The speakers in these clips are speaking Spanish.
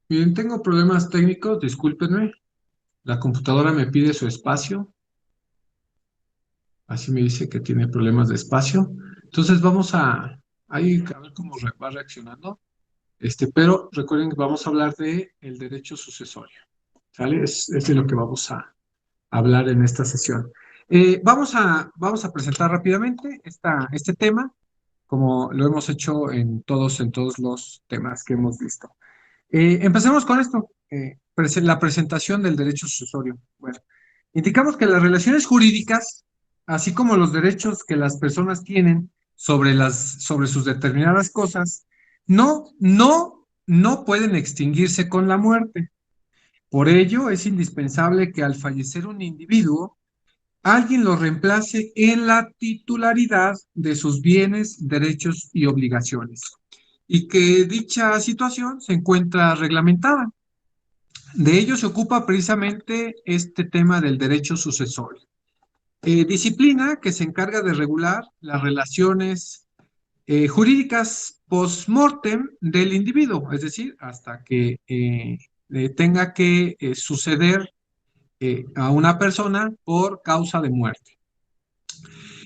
Bien, tengo problemas técnicos, discúlpenme. La computadora me pide su espacio, así me dice que tiene problemas de espacio. Entonces vamos a ver cómo va reaccionando. Pero recuerden que vamos a hablar de el derecho sucesorio, ¿sale? Es de lo que vamos a hablar en esta sesión. Vamos a presentar rápidamente este tema, como lo hemos hecho en todos los temas que hemos visto. Empecemos con esto, la presentación del derecho sucesorio. Bueno, indicamos que las relaciones jurídicas, así como los derechos que las personas tienen sobre sus determinadas cosas, no pueden extinguirse con la muerte. Por ello, es indispensable que al fallecer un individuo, alguien lo reemplace en la titularidad de sus bienes, derechos y obligaciones, y que dicha situación se encuentra reglamentada. De ello se ocupa precisamente este tema del derecho sucesorio. Disciplina que se encarga de regular las relaciones jurídicas post-mortem del individuo, es decir, hasta que tenga que suceder a una persona por causa de muerte.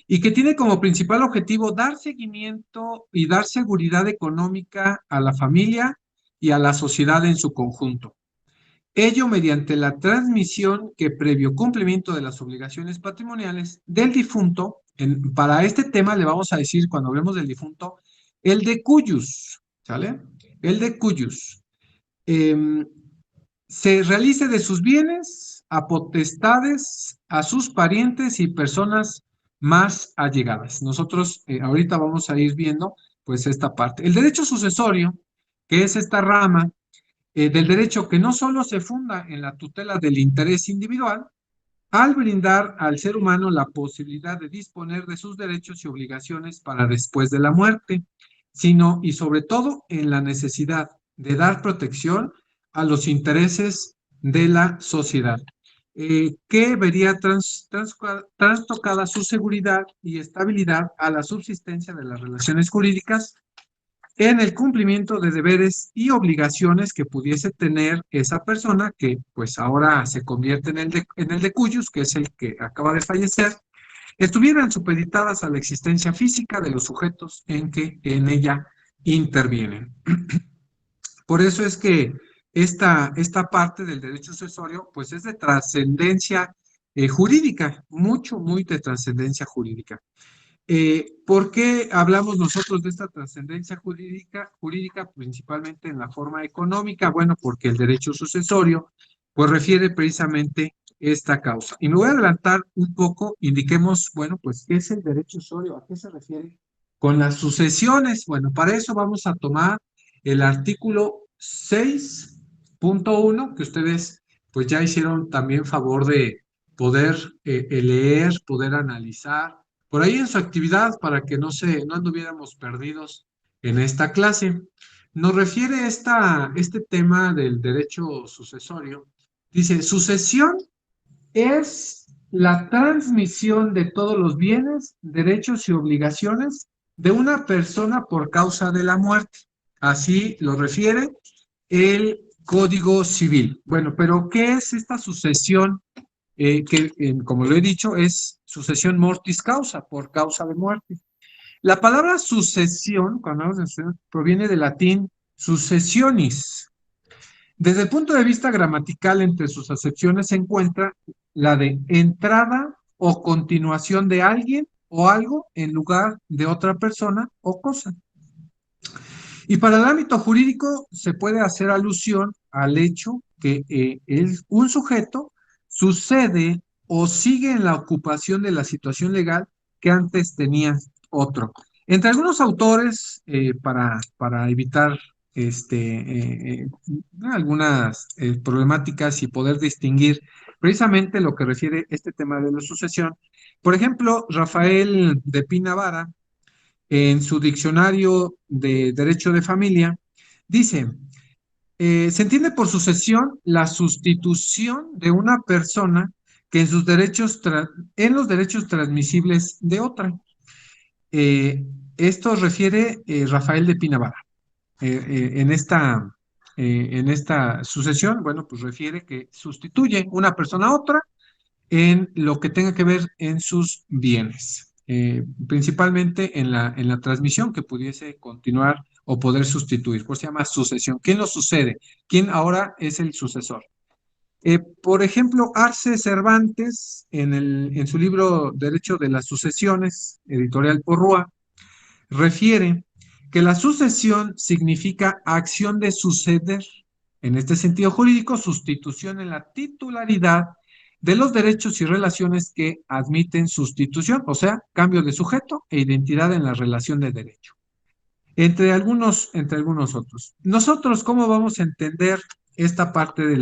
Y que tiene como principal objetivo dar seguimiento y dar seguridad económica a la familia y a la sociedad en su conjunto. Ello mediante la transmisión que previo cumplimiento de las obligaciones patrimoniales del difunto, para este tema le vamos a decir cuando hablemos del difunto, el de cuyus, ¿sale? El de cuyus. Eh, Se realice de sus bienes a potestades, a sus parientes y personas más allegadas. Nosotros ahorita vamos a ir viendo pues esta parte. El derecho sucesorio, que es esta rama del derecho que no solo se funda en la tutela del interés individual, al brindar al ser humano la posibilidad de disponer de sus derechos y obligaciones para después de la muerte, sino y sobre todo en la necesidad de dar protección a los intereses de la sociedad, que vería trastocada su seguridad y estabilidad a la subsistencia de las relaciones jurídicas en el cumplimiento de deberes y obligaciones que pudiese tener esa persona que pues ahora se convierte en el de cuyos, que es el que acaba de fallecer, estuvieran supeditadas a la existencia física de los sujetos en que en ella intervienen. Por eso es que esta parte del derecho sucesorio pues es de trascendencia jurídica, muy de trascendencia jurídica. ¿Por qué hablamos nosotros de esta trascendencia jurídica, principalmente en la forma económica? Bueno, porque el derecho sucesorio, pues refiere precisamente esta causa. Y me voy a adelantar un poco, indiquemos, bueno, pues, ¿qué es el derecho sucesorio? ¿A qué se refiere? Con las sucesiones, bueno, para eso vamos a tomar el artículo 6.1, que ustedes, pues, ya hicieron también favor de poder leer, poder analizar por ahí en su actividad para que no anduviéramos perdidos en esta clase. Nos refiere este tema del derecho sucesorio. Dice, sucesión es la transmisión de todos los bienes, derechos y obligaciones de una persona por causa de la muerte. Así lo refiere el Código Civil. Bueno, pero ¿qué es esta sucesión como lo he dicho, es sucesión mortis causa, por causa de muerte? La palabra sucesión, cuando hablamos de sucesión, proviene del latín successionis. Desde el punto de vista gramatical, entre sus acepciones se encuentra la de entrada o continuación de alguien o algo en lugar de otra persona o cosa. Y para el ámbito jurídico se puede hacer alusión al hecho que un sujeto sucede o sigue en la ocupación de la situación legal que antes tenía otro. Entre algunos autores, para evitar algunas problemáticas y poder distinguir precisamente lo que refiere este tema de la sucesión, por ejemplo, Rafael de Pinavara, en su diccionario de Derecho de Familia, dice, se entiende por sucesión la sustitución de una persona que en los derechos transmisibles de otra. Eh, Esto refiere Rafael de Pinavara en esta. en esta sucesión, bueno, pues refiere que sustituye una persona a otra en lo que tenga que ver en sus bienes, principalmente en la transmisión que pudiese continuar o poder sustituir. Por eso se llama sucesión. ¿Quién lo sucede? ¿Quién ahora es el sucesor? Por ejemplo, Arce Cervantes, en su libro Derecho de las Sucesiones, editorial Porrúa, refiere que la sucesión significa acción de suceder, en este sentido jurídico, sustitución en la titularidad de los derechos y relaciones que admiten sustitución, o sea, cambio de sujeto e identidad en la relación de derecho, entre algunos otros. Nosotros, ¿cómo vamos a entender esta parte de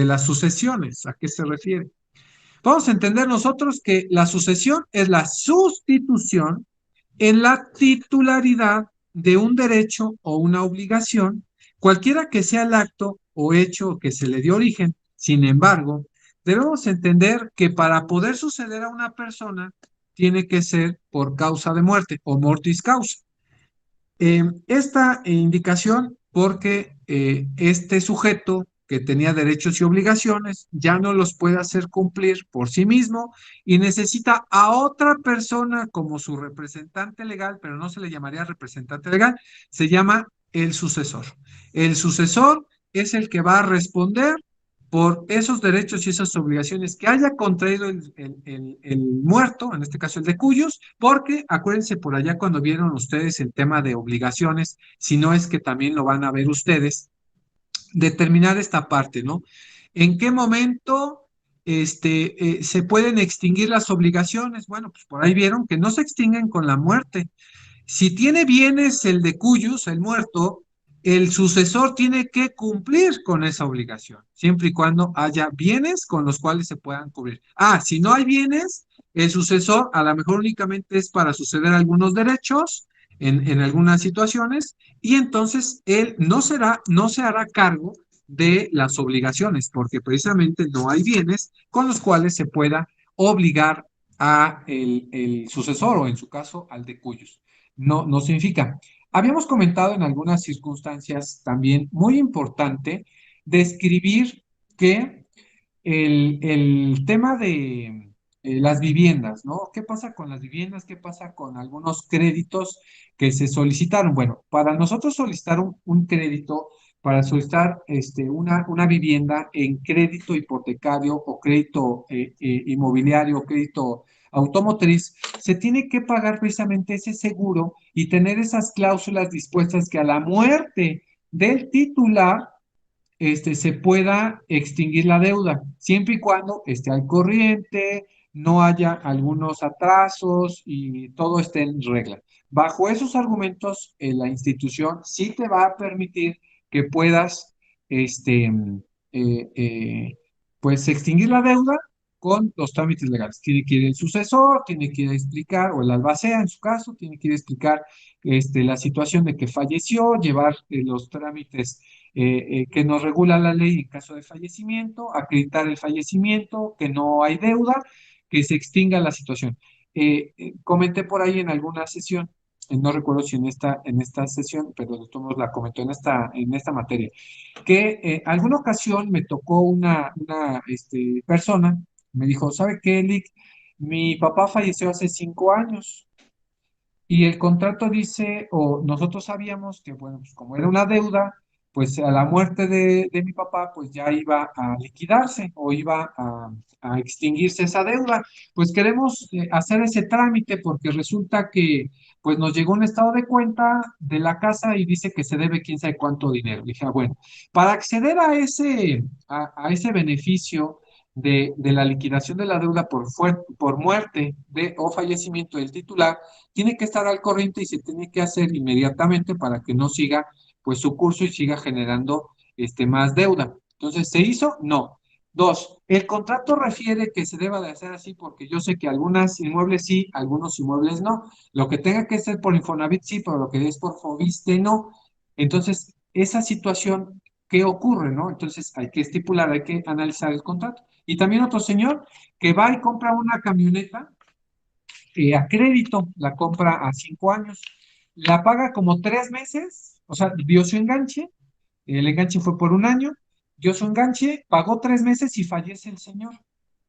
las sucesiones? ¿A qué se refiere? Vamos a entender nosotros que la sucesión es la sustitución en la titularidad de un derecho o una obligación, cualquiera que sea el acto o hecho que se le dio origen. Sin embargo, debemos entender que para poder suceder a una persona, tiene que ser por causa de muerte o mortis causa. Esta indicación porque este sujeto que tenía derechos y obligaciones ya no los puede hacer cumplir por sí mismo y necesita a otra persona como su representante legal, pero no se le llamaría representante legal, se llama el sucesor. El sucesor es el que va a responder por esos derechos y esas obligaciones que haya contraído el muerto, en este caso el de cuyos, porque acuérdense por allá cuando vieron ustedes el tema de obligaciones, si no es que también lo van a ver ustedes, determinar esta parte, ¿no? ¿En qué momento se pueden extinguir las obligaciones? Bueno, pues por ahí vieron que no se extinguen con la muerte. Si tiene bienes el de cuyos, el muerto, el sucesor tiene que cumplir con esa obligación, siempre y cuando haya bienes con los cuales se puedan cubrir. Ah, si no hay bienes, el sucesor a lo mejor únicamente es para suceder algunos derechos en algunas situaciones y entonces él no se hará cargo de las obligaciones porque precisamente no hay bienes con los cuales se pueda obligar a el sucesor o en su caso al de cuyos. No significa. Habíamos comentado en algunas circunstancias también muy importante describir que el tema de las viviendas, ¿no? ¿Qué pasa con las viviendas? ¿Qué pasa con algunos créditos que se solicitaron? Bueno, para nosotros solicitar un crédito, para solicitar una vivienda en crédito hipotecario o crédito inmobiliario o crédito automotriz, se tiene que pagar precisamente ese seguro y tener esas cláusulas dispuestas que a la muerte del titular se pueda extinguir la deuda, siempre y cuando esté al corriente, no haya algunos atrasos y todo esté en regla. Bajo esos argumentos, la institución sí te va a permitir que puedas, este, pues, extinguir la deuda con los trámites legales. Tiene que ir el sucesor, tiene que ir a explicar, o el albacea en su caso, tiene que ir a explicar la situación de que falleció, llevar los trámites que nos regula la ley en caso de fallecimiento, acreditar el fallecimiento, que no hay deuda, que se extinga la situación. Comenté por ahí en alguna sesión, no recuerdo si en esta sesión, pero de todos modos la comentó en esta materia, que alguna ocasión me tocó una persona, me dijo, ¿sabe qué, Lick? Mi papá falleció hace 5 años. Y el contrato dice, o nosotros sabíamos que, bueno, pues como era una deuda, pues a la muerte de mi papá, pues ya iba a liquidarse o iba a extinguirse esa deuda. Pues queremos hacer ese trámite porque resulta que, pues nos llegó un estado de cuenta de la casa y dice que se debe quién sabe cuánto dinero. Dije, ah, bueno, para acceder a ese beneficio de la liquidación de la deuda por muerte o fallecimiento del titular, tiene que estar al corriente y se tiene que hacer inmediatamente para que no siga pues su curso y siga generando más deuda. Entonces, ¿se hizo? No. Dos, el contrato refiere que se deba de hacer así porque yo sé que algunos inmuebles sí, algunos inmuebles no. Lo que tenga que ser por Infonavit sí, pero lo que es por Fobiste no. Entonces, esa situación, ¿qué ocurre, no? Entonces, hay que estipular, hay que analizar el contrato. Y también otro señor que va y compra una camioneta a crédito, la compra a 5 años, la paga como 3 meses, o sea, dio su enganche, el enganche fue por un año, dio su enganche, pagó 3 meses y fallece el señor.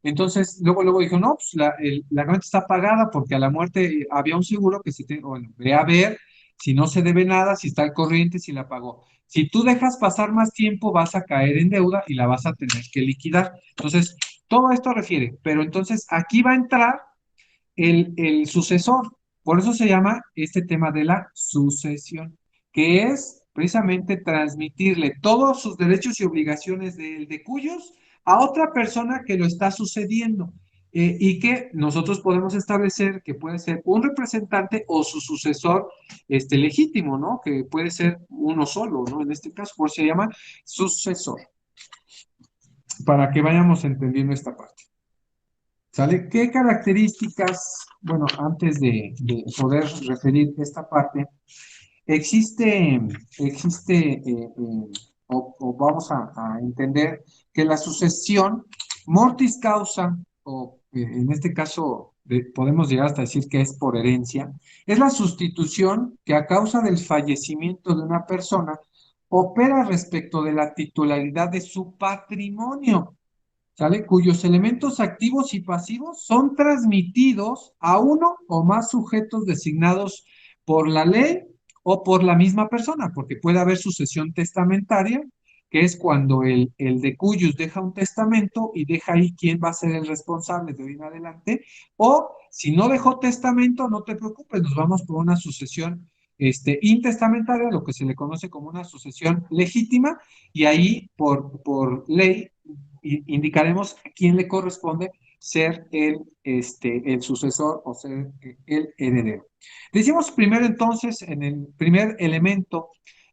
Entonces, luego dijo, no, pues la renta está pagada porque a la muerte había un seguro que bueno, ve a ver si no se debe nada, si está al corriente, si la pagó. Si tú dejas pasar más tiempo, vas a caer en deuda y la vas a tener que liquidar. Entonces, todo esto refiere, pero entonces aquí va a entrar el sucesor. Por eso se llama este tema de la sucesión, que es precisamente transmitirle todos sus derechos y obligaciones de cuyos a otra persona que lo está sucediendo. Y que nosotros podemos establecer que puede ser un representante o su sucesor legítimo, ¿no? Que puede ser uno solo, ¿no? En este caso, por eso se llama sucesor, para que vayamos entendiendo esta parte. ¿Sale? ¿Qué características, bueno, antes de poder referir esta parte, o vamos a entender que la sucesión mortis causa, o en este caso podemos llegar hasta decir que es por herencia, es la sustitución que a causa del fallecimiento de una persona opera respecto de la titularidad de su patrimonio. ¿Sale? Cuyos elementos activos y pasivos son transmitidos a uno o más sujetos designados por la ley o por la misma persona, porque puede haber sucesión testamentaria, que es cuando el de cuyos deja un testamento y deja ahí quién va a ser el responsable de hoy en adelante, o si no dejó testamento, no te preocupes, nos vamos por una sucesión intestamentaria, lo que se le conoce como una sucesión legítima, y ahí por ley indicaremos a quién le corresponde ser el sucesor o ser el heredero. Decimos primero entonces, en el primer elemento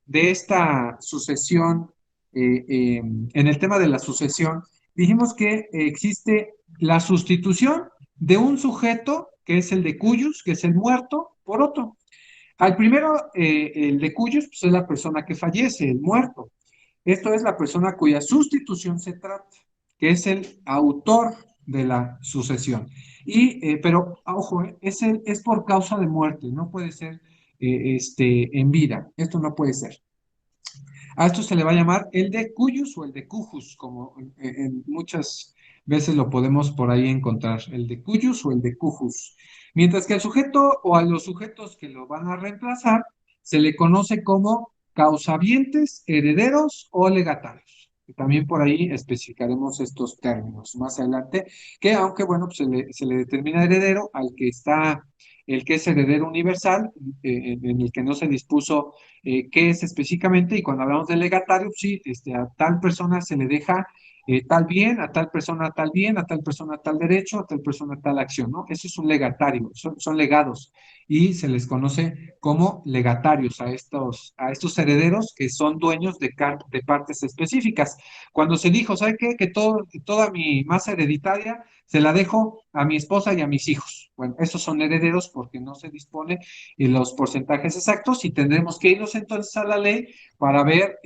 de esta sucesión, en el tema de la sucesión, dijimos que existe la sustitución de un sujeto, que es el de cuyos, que es el muerto, por otro. Al primero, el de cuyos, pues es la persona que fallece, el muerto. Esto es la persona cuya sustitución se trata, que es el autor de la sucesión. Pero, ojo, es por causa de muerte, no puede ser en vida. Esto no puede ser. A esto se le va a llamar el de cuyus o el de cujus, como en muchas veces lo podemos por ahí encontrar, el de cuyus o el de cujus. Mientras que al sujeto o a los sujetos que lo van a reemplazar se le conoce como causavientes, herederos o legatarios. Y también por ahí especificaremos estos términos más adelante, que aunque bueno, pues se le determina heredero al que está, el que es heredero universal, en el que no se dispuso qué es específicamente, y cuando hablamos de legatario, sí, a tal persona se le deja tal bien, a tal persona tal bien, a tal persona tal derecho, a tal persona tal acción, ¿no? Eso es un legatario, son legados, y se les conoce como legatarios a estos herederos que son dueños de partes específicas. Cuando se dijo, ¿sabe qué? Que toda mi masa hereditaria se la dejo a mi esposa y a mis hijos. Bueno, esos son herederos porque no se dispone los porcentajes exactos, y tendremos que irnos entonces a la ley para ver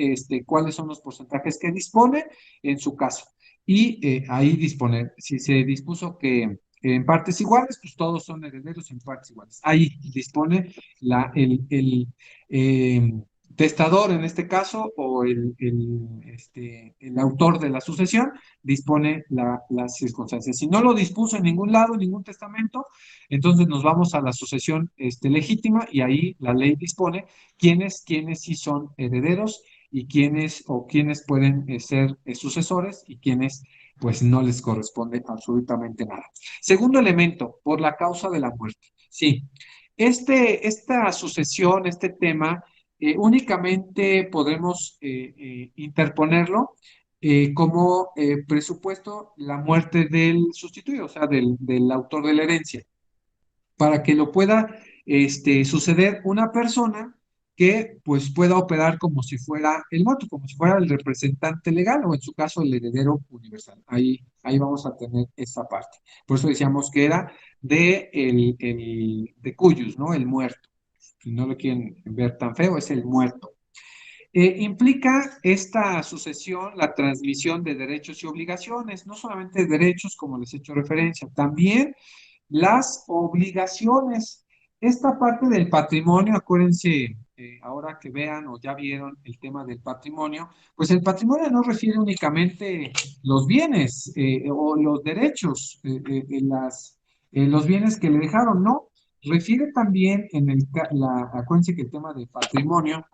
cuáles son los porcentajes que dispone en su caso. Y ahí disponer, si se dispuso que en partes iguales, pues todos son herederos en partes iguales. Ahí dispone eh, testador en este caso, o el autor de la sucesión, dispone las circunstancias. Si no lo dispuso en ningún lado, en ningún testamento, entonces nos vamos a la sucesión legítima, y ahí la ley dispone quiénes sí son herederos y quiénes pueden ser sucesores, y quiénes pues no les corresponde absolutamente nada. Segundo elemento, por la causa de la muerte. Sí, esta sucesión, este tema, únicamente podremos interponerlo como presupuesto la muerte del sustituido, o sea, del autor de la herencia, para que lo pueda suceder una persona que pues pueda operar como si fuera el muerto, como si fuera el representante legal, o en su caso el heredero universal. Ahí vamos a tener esa parte. Por eso decíamos que era de cuyos, ¿no? El muerto. Si no lo quieren ver tan feo, es el muerto. Implica esta sucesión la transmisión de derechos y obligaciones, no solamente derechos, como les he hecho referencia, también las obligaciones. Esta parte del patrimonio, acuérdense, ahora que vean o ya vieron el tema del patrimonio, pues el patrimonio no refiere únicamente los bienes o los derechos, los bienes que le dejaron, no, refiere también acuérdense que el tema de patrimonio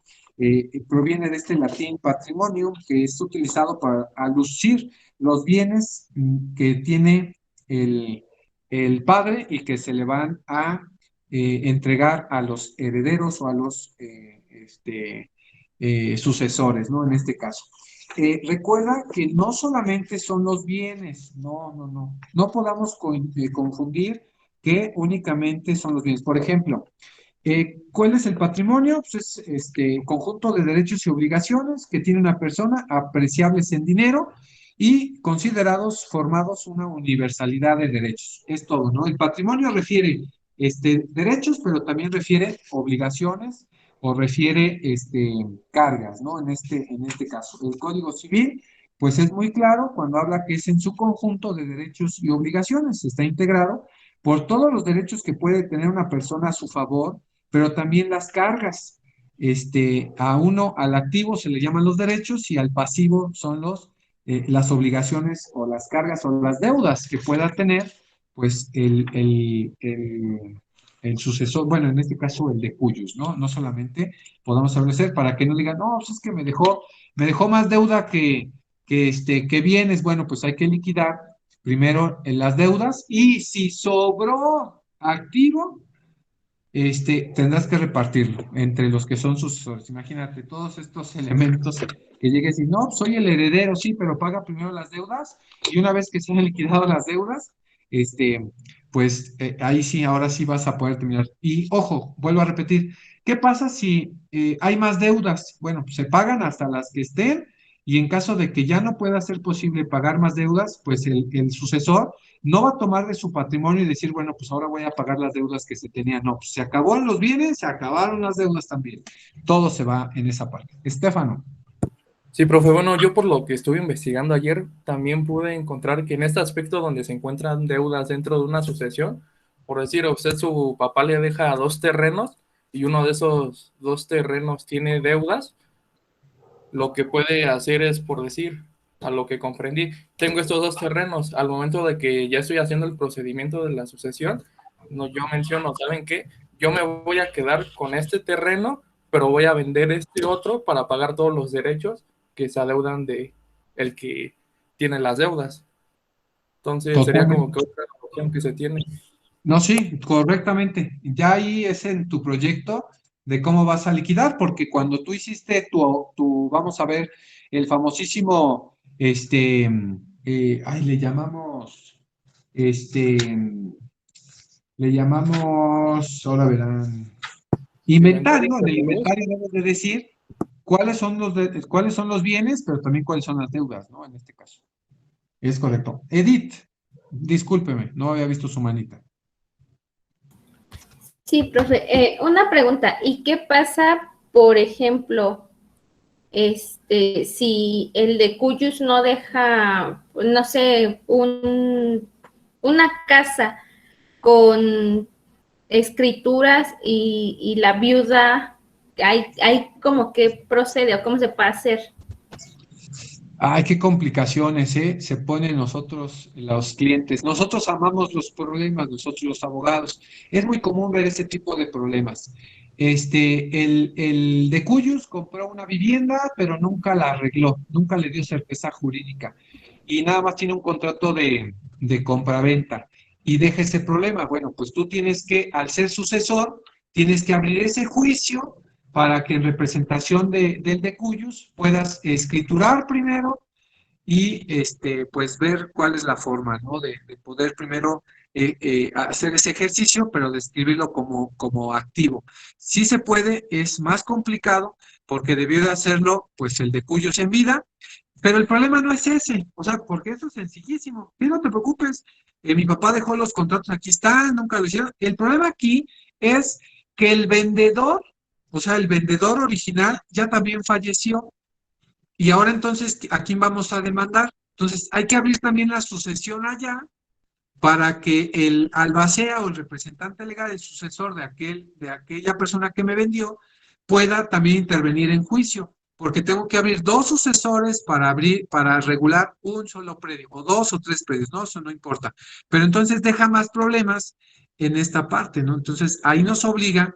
proviene de este latín patrimonium, que es utilizado para alucir los bienes que tiene el padre y que se le van a entregar a los herederos o a los sucesores, ¿no? En este caso. Recuerda que no solamente son los bienes, no podamos confundir que únicamente son los bienes. Por ejemplo, ¿cuál es el patrimonio? Pues es este conjunto de derechos y obligaciones que tiene una persona apreciables en dinero y considerados formados una universalidad de derechos. Es todo, ¿no? El patrimonio refiere derechos, pero también refiere obligaciones o refiere cargas, ¿no? En este caso. El Código Civil, pues es muy claro cuando habla que es en su conjunto de derechos y obligaciones, está integrado por todos los derechos que puede tener una persona a su favor, pero también las cargas. Al activo se le llaman los derechos y al pasivo son las obligaciones o las cargas o las deudas que pueda tener, pues el sucesor, bueno, en este caso el de cuyos, ¿no? No solamente podamos establecer para que no digan, no, pues es que me dejó más deuda que bienes, bueno, pues hay que liquidar primero en las deudas y si sobró activo, tendrás que repartirlo entre los que son sucesores. Imagínate todos estos elementos que llegues y no, soy el heredero, sí, pero paga primero las deudas y una vez que se han liquidado las deudas, pues ahí sí, ahora sí vas a poder terminar. Y ojo, vuelvo a repetir, ¿qué pasa si hay más deudas? Bueno, pues se pagan hasta las que estén y en caso de que ya no pueda ser posible pagar más deudas, pues el sucesor no va a tomar de su patrimonio y decir, bueno, pues ahora voy a pagar las deudas que se tenían. No, pues se acabaron los bienes, se acabaron las deudas también. Todo se va en esa parte. Estefano. Sí, profe, bueno, yo por lo que estuve investigando ayer, también pude encontrar que en este aspecto donde se encuentran deudas dentro de una sucesión, por decir, a usted su papá le deja 2 terrenos y uno de esos 2 terrenos tiene deudas, lo que puede hacer es, por decir, a lo que comprendí, tengo estos 2 terrenos, al momento de que ya estoy haciendo el procedimiento de la sucesión, no, yo menciono, ¿saben qué? Yo me voy a quedar con este terreno, pero voy a vender este otro para pagar todos los derechos que se adeudan de el que tiene las deudas. Entonces sería como Totalmente. que otra opción que se tiene. No, sí, correctamente. Ya ahí es en tu proyecto de cómo vas a liquidar, porque cuando tú hiciste vamos a ver, el famosísimo, este, le llamamos, ahora verán, Inventario inventario. En de el deudas. inventario debes de decir cuáles son los bienes, pero también cuáles son las deudas, ¿no? En este caso. Es correcto. Edith, discúlpeme, no había visto su manita. Sí, profe. Una pregunta. ¿Y qué pasa, por ejemplo, si el de Cuyus no deja, no sé, una casa con escrituras y la viuda, hay como que procede o cómo se puede hacer? Ay, qué complicaciones, ¿eh? Se ponen nosotros, los clientes. Nosotros amamos los problemas, nosotros los abogados. Es muy común ver este tipo de problemas. El de Cuyos compró una vivienda, pero nunca la arregló, nunca le dio certeza jurídica. Y nada más tiene un contrato de compraventa. Y deja ese problema. Bueno, pues tú tienes que, al ser sucesor, tienes que abrir ese juicio para que en representación del de Cuyos puedas escriturar primero y pues ver cuál es la forma, ¿no? De poder primero hacer ese ejercicio, pero de escribirlo como activo. Sí se puede, es más complicado porque debió de hacerlo pues el de Cuyos en vida, pero el problema no es ese, o sea, porque eso es sencillísimo. Sí, no te preocupes, mi papá dejó los contratos, aquí están, nunca lo hicieron. El problema aquí es que el vendedor, o sea, el vendedor original ya también falleció. Y ahora entonces, ¿a quién vamos a demandar? Entonces, hay que abrir también la sucesión allá para que el albacea o el representante legal, el sucesor de aquella persona que me vendió, pueda también intervenir en juicio, porque tengo que abrir dos sucesores para regular un solo predio, o dos o tres predios, no, eso no importa. Pero entonces deja más problemas en esta parte, ¿no? Entonces ahí nos obliga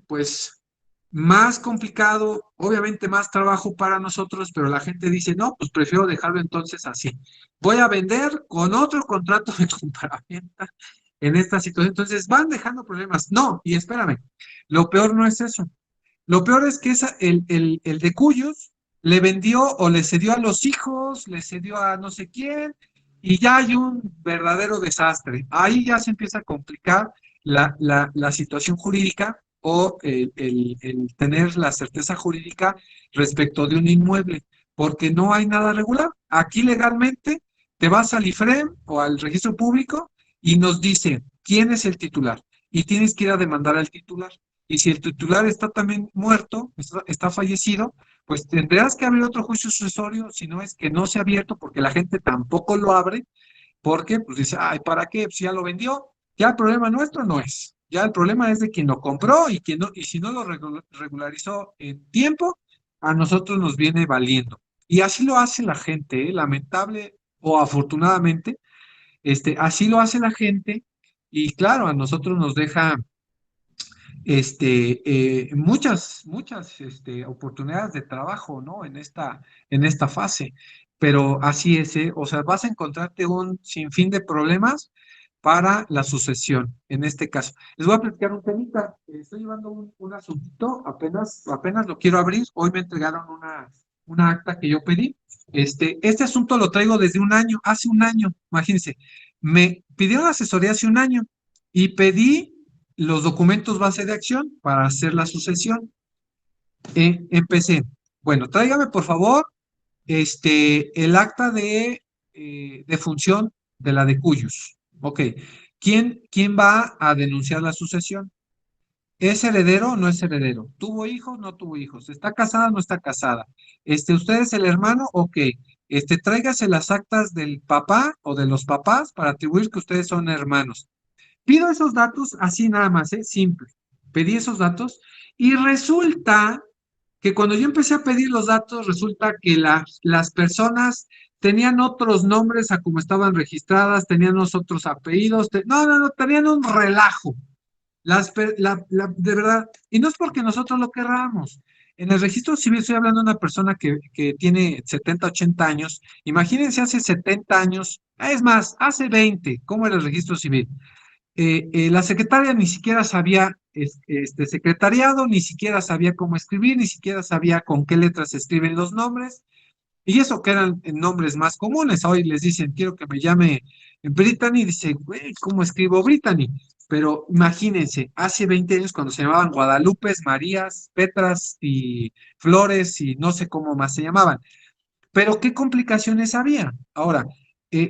pues, más complicado, obviamente más trabajo para nosotros, pero la gente dice, no, pues prefiero dejarlo entonces así. Voy a vender con otro contrato de compraventa en esta situación. Entonces van dejando problemas. No, y espérame, lo peor no es eso. Lo peor es que el de Cuyos le vendió o le cedió a los hijos, le cedió a no sé quién, y ya hay un verdadero desastre. Ahí ya se empieza a complicar la situación jurídica o el tener la certeza jurídica respecto de un inmueble, porque no hay nada regular. Aquí legalmente te vas al IFREM o al registro público y nos dice quién es el titular y tienes que ir a demandar al titular. Y si el titular está también muerto, está fallecido, pues tendrás que abrir otro juicio sucesorio, si no es que no se ha abierto, porque la gente tampoco lo abre, porque pues dice, ay, ¿para qué? Si ya lo vendió, ya el problema nuestro no es. Ya el problema es de quien lo compró y quien no, y si no lo regularizó en tiempo, a nosotros nos viene valiendo. Y así lo hace la gente, ¿eh? Lamentable o afortunadamente, así lo hace la gente, y claro, a nosotros nos deja muchas oportunidades de trabajo, ¿no? En esta fase. Pero así es, ¿eh? O sea, vas a encontrarte un sinfín de problemas para la sucesión, en este caso. Les voy a platicar un temita. Estoy llevando un asuntito, apenas lo quiero abrir. Hoy me entregaron una acta que yo pedí. Este asunto lo traigo desde hace un año, imagínense. Me pidieron asesoría hace un año y pedí los documentos base de acción para hacer la sucesión. Empecé. Bueno, tráigame por favor el acta de función de la de Cuyos. Ok. ¿Quién va a denunciar la sucesión? ¿Es heredero o no es heredero? ¿Tuvo hijos? ¿No tuvo hijos? ¿Está casada o no está casada? ¿Usted es el hermano? Ok. Tráigase las actas del papá o de los papás para atribuir que ustedes son hermanos. Pido esos datos así nada más, simple. Pedí esos datos y resulta que cuando yo empecé a pedir los datos, resulta que las personas tenían otros nombres a como estaban registradas, tenían otros apellidos, no, tenían un relajo. De verdad, y no es porque nosotros lo querramos. En el registro civil estoy hablando de una persona que tiene 70, 80 años. Imagínense hace 70 años, es más, hace 20, ¿cómo era el registro civil? La secretaria ni siquiera sabía secretariado, ni siquiera sabía cómo escribir, ni siquiera sabía con qué letras se escriben los nombres, y eso que eran nombres más comunes. Hoy les dicen, quiero que me llame Brittany, dice, güey, ¿cómo escribo Brittany? Pero imagínense, hace 20 años cuando se llamaban Guadalupes, Marías, Petras y Flores y no sé cómo más se llamaban. Pero ¿qué complicaciones había? Ahora,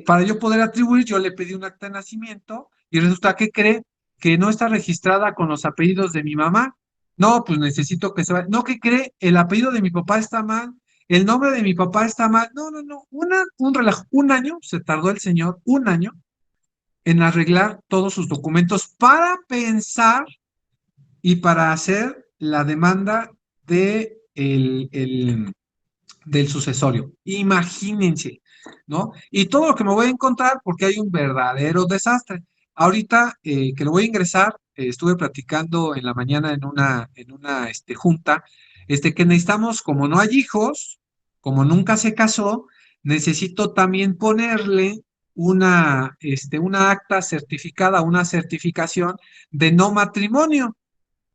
para yo poder atribuir, yo le pedí un acta de nacimiento y resulta que cree que no está registrada con los apellidos de mi mamá. No, pues necesito que se vaya. No, ¿qué cree? El apellido de mi papá está mal, el nombre de mi papá está mal. No, un relajo. Un año se tardó el señor, un año, en arreglar todos sus documentos para pensar y para hacer la demanda del sucesorio. Imagínense, ¿no? Y todo lo que me voy a encontrar porque hay un verdadero desastre. Ahorita que lo voy a ingresar, estuve platicando en la mañana en una junta, que necesitamos, como no hay hijos, como nunca se casó, necesito también ponerle una acta certificada, una certificación de no matrimonio.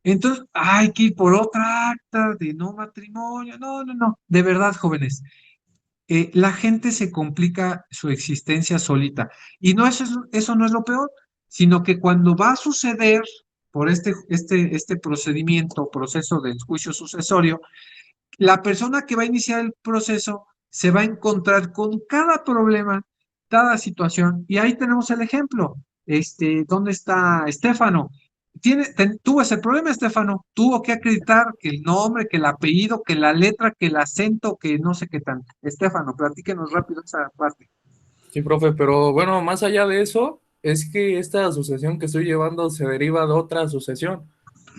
Entonces, hay que ir por otra acta de no matrimonio. No. De verdad, jóvenes, la gente se complica su existencia solita. Y no eso no es lo peor, sino que cuando va a suceder por este proceso del juicio sucesorio, la persona que va a iniciar el proceso se va a encontrar con cada problema, cada situación. Y ahí tenemos el ejemplo. ¿Dónde está Estefano? Tuvo ese problema, Estefano. Tuvo que acreditar que el nombre, que el apellido, que la letra, que el acento, que no sé qué tanto. Estefano, platíquenos rápido esa parte. Sí, profe, pero bueno, más allá de eso, es que esta asociación que estoy llevando se deriva de otra asociación.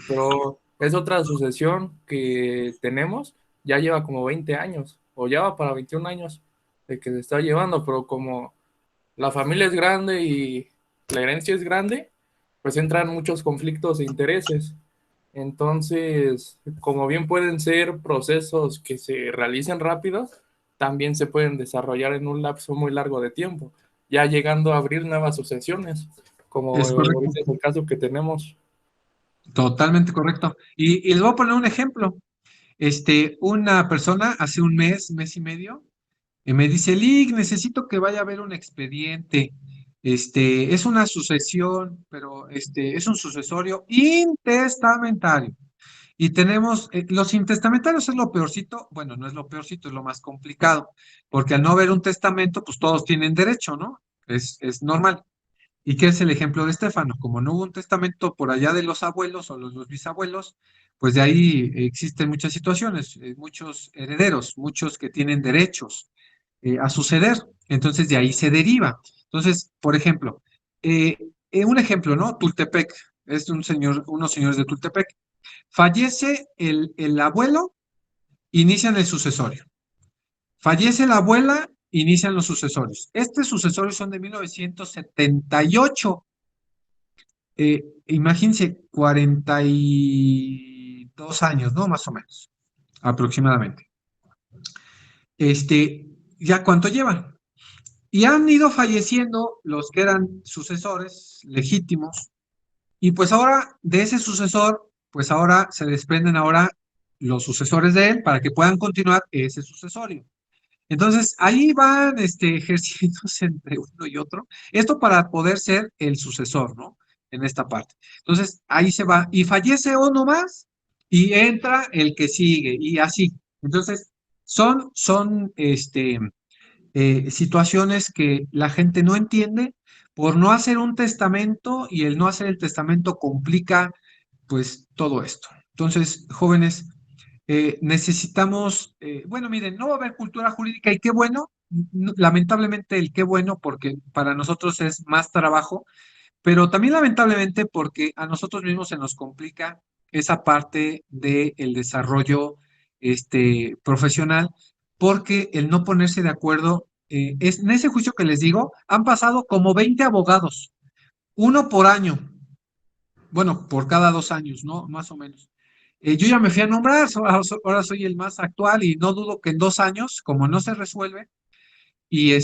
pero es otra sucesión que tenemos, ya lleva como 20 años, o ya va para 21 años de que se está llevando, pero como la familia es grande y la herencia es grande, pues entran muchos conflictos de intereses. Entonces, como bien pueden ser procesos que se realicen rápidos, también se pueden desarrollar en un lapso muy largo de tiempo, ya llegando a abrir nuevas sucesiones, como Es correcto, ahorita es el caso que tenemos. totalmente correcto. Y les voy a poner un ejemplo. Una persona hace un mes y medio, me dice, Lig, necesito que vaya a ver un expediente. Es una sucesión, pero es un sucesorio intestamentario. Y tenemos, los intestamentarios es lo peorcito, bueno, no es lo peorcito, es lo más complicado, porque al no haber un testamento, pues todos tienen derecho, ¿no? Es normal. ¿Y qué es el ejemplo de Estefano? Como no hubo un testamento por allá de los abuelos o los bisabuelos, pues de ahí existen muchas situaciones, muchos herederos, muchos que tienen derechos a suceder. Entonces de ahí se deriva. Entonces, por ejemplo, un ejemplo, ¿no? Tultepec, es un señor, unos señores de Tultepec. Fallece el abuelo, inician el sucesorio. Fallece la abuela, inician los sucesorios. Estos sucesorios son de 1978. Imagínense, 42 años, ¿no? Más o menos, aproximadamente. ¿Ya cuánto llevan? Y han ido falleciendo los que eran sucesores legítimos, y pues ahora de ese sucesor, pues ahora se desprenden ahora los sucesores de él para que puedan continuar ese sucesorio. Entonces, ahí van ejercicios entre uno y otro. Esto para poder ser el sucesor, ¿no? En esta parte. Entonces, ahí se va. Y fallece uno más y entra el que sigue y así. Entonces, son situaciones que la gente no entiende por no hacer un testamento, y el no hacer el testamento complica pues todo esto. Entonces, jóvenes, necesitamos, bueno, miren, no va a haber cultura jurídica y qué bueno, lamentablemente el qué bueno porque para nosotros es más trabajo, pero también lamentablemente porque a nosotros mismos se nos complica esa parte del desarrollo profesional, porque el no ponerse de acuerdo, en ese juicio que les digo, han pasado como 20 abogados, uno por año, bueno, por cada 2 años, ¿no? Más o menos. Yo ya me fui a nombrar, ahora soy el más actual y no dudo que en 2 años, como no se resuelve, y el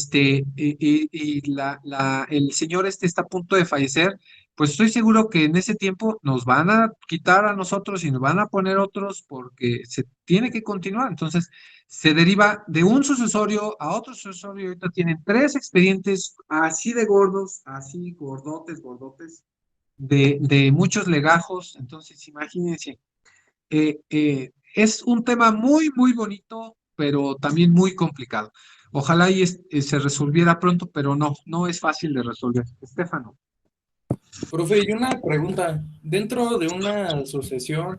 señor está a punto de fallecer, pues estoy seguro que en ese tiempo nos van a quitar a nosotros y nos van a poner otros porque se tiene que continuar. Entonces, se deriva de un sucesorio a otro sucesorio. Ahorita tienen 3 expedientes así de gordos, así gordotes, gordotes, de muchos legajos. Entonces, imagínense, es un tema muy, muy bonito, pero también muy complicado. Ojalá se resolviera pronto, pero no, no es fácil de resolver. Estefano. Profe, y una pregunta, ¿dentro de una sucesión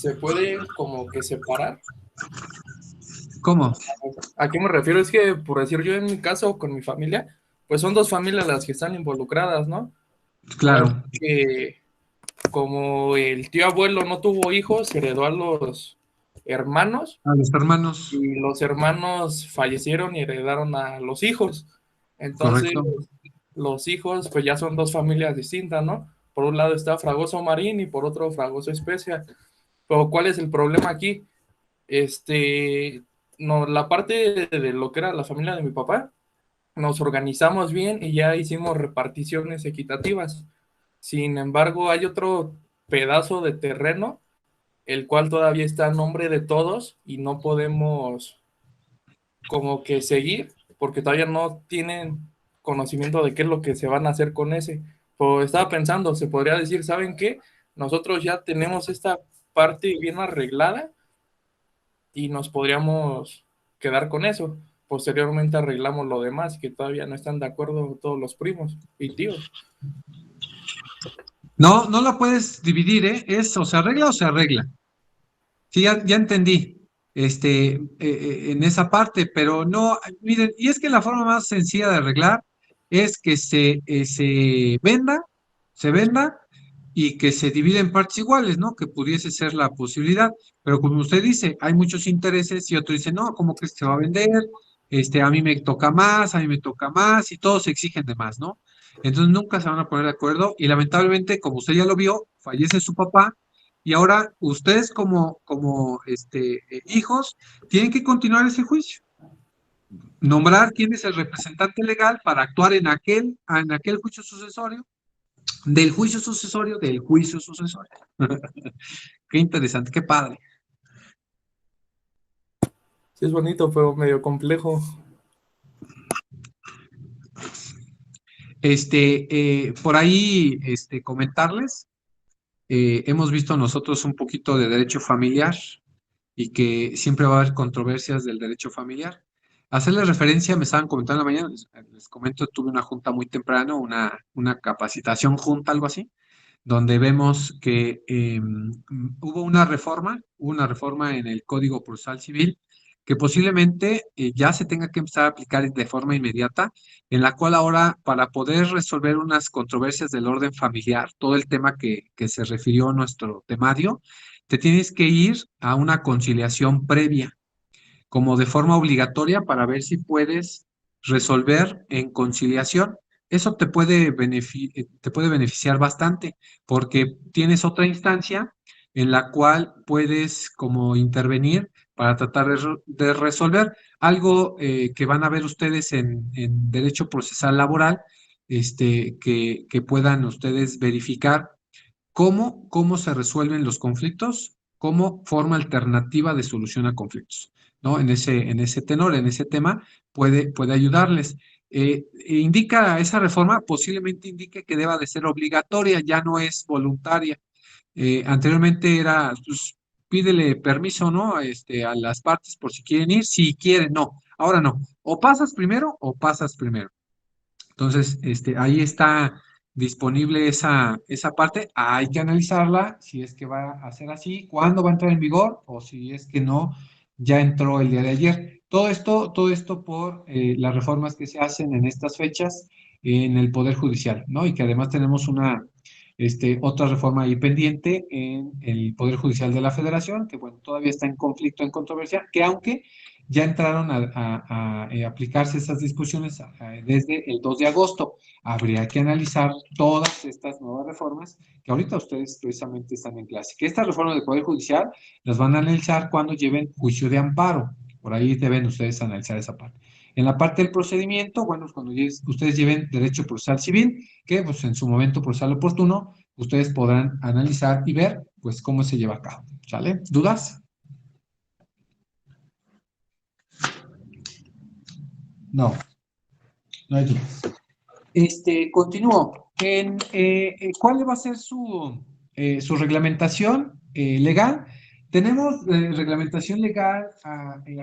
se puede como que separar? ¿Cómo? ¿A qué me refiero? Es que, por decir yo en mi caso con mi familia, pues son dos familias las que están involucradas, ¿no? Ahora Claro, sí que como el tío abuelo no tuvo hijos, heredó a los hermanos a los hermanos, y los hermanos fallecieron y heredaron a los hijos. Entonces, correcto. los hijos pues ya son dos familias distintas, ¿no? Por un lado está Fragoso Marín y por otro Fragoso Especia. Pero ¿cuál es el problema aquí? No, la parte de lo que era la familia de mi papá, nos organizamos bien y ya hicimos reparticiones equitativas. Sin embargo, hay otro pedazo de terreno, el cual todavía está a nombre de todos y no podemos como que seguir, porque todavía no tienen conocimiento de qué es lo que se van a hacer con ese. Pero estaba pensando, se podría decir, ¿saben qué? Nosotros ya tenemos esta parte bien arreglada y nos podríamos quedar con eso. Posteriormente arreglamos lo demás, que todavía no están de acuerdo todos los primos y tíos. No, no lo puedes dividir, ¿eh? Es o se arregla o se arregla. Sí, ya entendí, en esa parte, pero no, miren, y es que la forma más sencilla de arreglar es que se venda y que se divide en partes iguales, ¿no? Que pudiese ser la posibilidad, pero como usted dice, hay muchos intereses y otro dice, no, ¿cómo crees que se va a vender? A mí me toca más, a mí me toca más y todos exigen de más, ¿no? Entonces nunca se van a poner de acuerdo y lamentablemente, como usted ya lo vio, fallece su papá y ahora ustedes como hijos tienen que continuar ese juicio, nombrar quién es el representante legal para actuar en aquel juicio sucesorio, del juicio sucesorio. Qué interesante, qué padre. Sí, es bonito, pero medio complejo. Por ahí, comentarles, hemos visto nosotros un poquito de derecho familiar y que siempre va a haber controversias del derecho familiar. Hacerles referencia, me estaban comentando en la mañana, les comento, tuve una junta muy temprano, una capacitación junta, algo así, donde vemos que hubo una reforma en el Código Procesal Civil que posiblemente ya se tenga que empezar a aplicar de forma inmediata, en la cual ahora para poder resolver unas controversias del orden familiar, todo el tema que se refirió a nuestro temario, te tienes que ir a una conciliación previa como de forma obligatoria para ver si puedes resolver en conciliación. Eso te puede beneficiar bastante porque tienes otra instancia en la cual puedes como intervenir para tratar de resolver algo que van a ver ustedes en derecho procesal laboral, que puedan ustedes verificar cómo se resuelven los conflictos como forma alternativa de solución a conflictos, ¿no? En ese tenor, en ese tema, puede ayudarles. Indica esa reforma, posiblemente indique que deba de ser obligatoria, ya no es voluntaria. Anteriormente era, pues, pídele permiso, ¿no? A las partes por si quieren ir, si quieren, no. Ahora no. O pasas primero o pasas primero. Entonces, ahí está disponible esa parte. Hay que analizarla si es que va a ser así, cuándo va a entrar en vigor o si es que no, ya entró el día de ayer. Todo esto por las reformas que se hacen en estas fechas en el Poder Judicial, ¿no? Y que además tenemos otra reforma ahí pendiente en el Poder Judicial de la Federación, que bueno, todavía está en conflicto, en controversia, que aunque ya entraron a aplicarse esas discusiones desde el 2 de agosto. Habría que analizar todas estas nuevas reformas que ahorita ustedes precisamente están en clase. Que estas reformas del Poder Judicial las van a analizar cuando lleven juicio de amparo. Por ahí deben ustedes analizar esa parte. En la parte del procedimiento, bueno, pues cuando ustedes lleven derecho procesal civil, que pues en su momento procesal oportuno, ustedes podrán analizar y ver pues cómo se lleva a cabo. ¿Sale? ¿Dudas? No, no hay dudas. Continúo. ¿Cuál va a ser su reglamentación legal? Tenemos reglamentación legal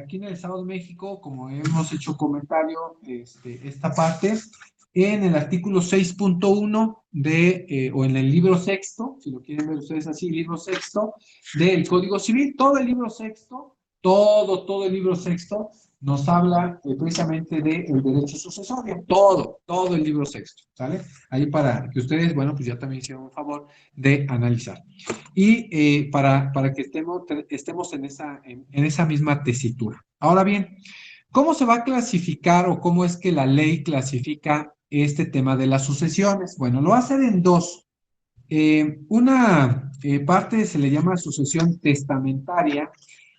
aquí en el Estado de México, como hemos hecho comentario, esta parte, en el artículo 6.1 o en el libro sexto, si lo quieren ver ustedes así, libro sexto del Código Civil, todo el libro sexto, todo el libro sexto nos habla precisamente del derecho sucesorio, todo el libro sexto, ¿sale? Ahí para que ustedes, bueno, pues ya también hicieron un favor de analizar. Y para que estemos en esa misma tesitura. Ahora bien, ¿cómo se va a clasificar o cómo es que la ley clasifica este tema de las sucesiones? Bueno, lo va a hacer en dos. Una parte se le llama sucesión testamentaria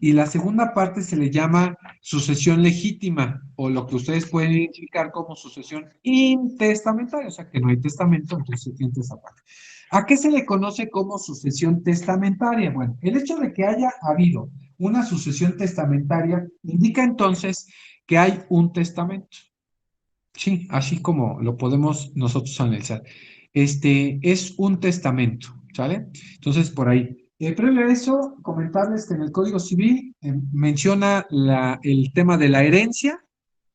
y la segunda parte se le llama sucesión legítima o lo que ustedes pueden identificar como sucesión intestamentaria, o sea que no hay testamento, entonces se tiene esa parte. ¿A qué se le conoce como sucesión testamentaria? Bueno, el hecho de que haya habido una sucesión testamentaria indica entonces que hay un testamento. Sí, así como lo podemos nosotros analizar. Es un testamento, ¿sale? Entonces, por ahí. Previo a eso, comentarles que en el Código Civil menciona el tema de la herencia.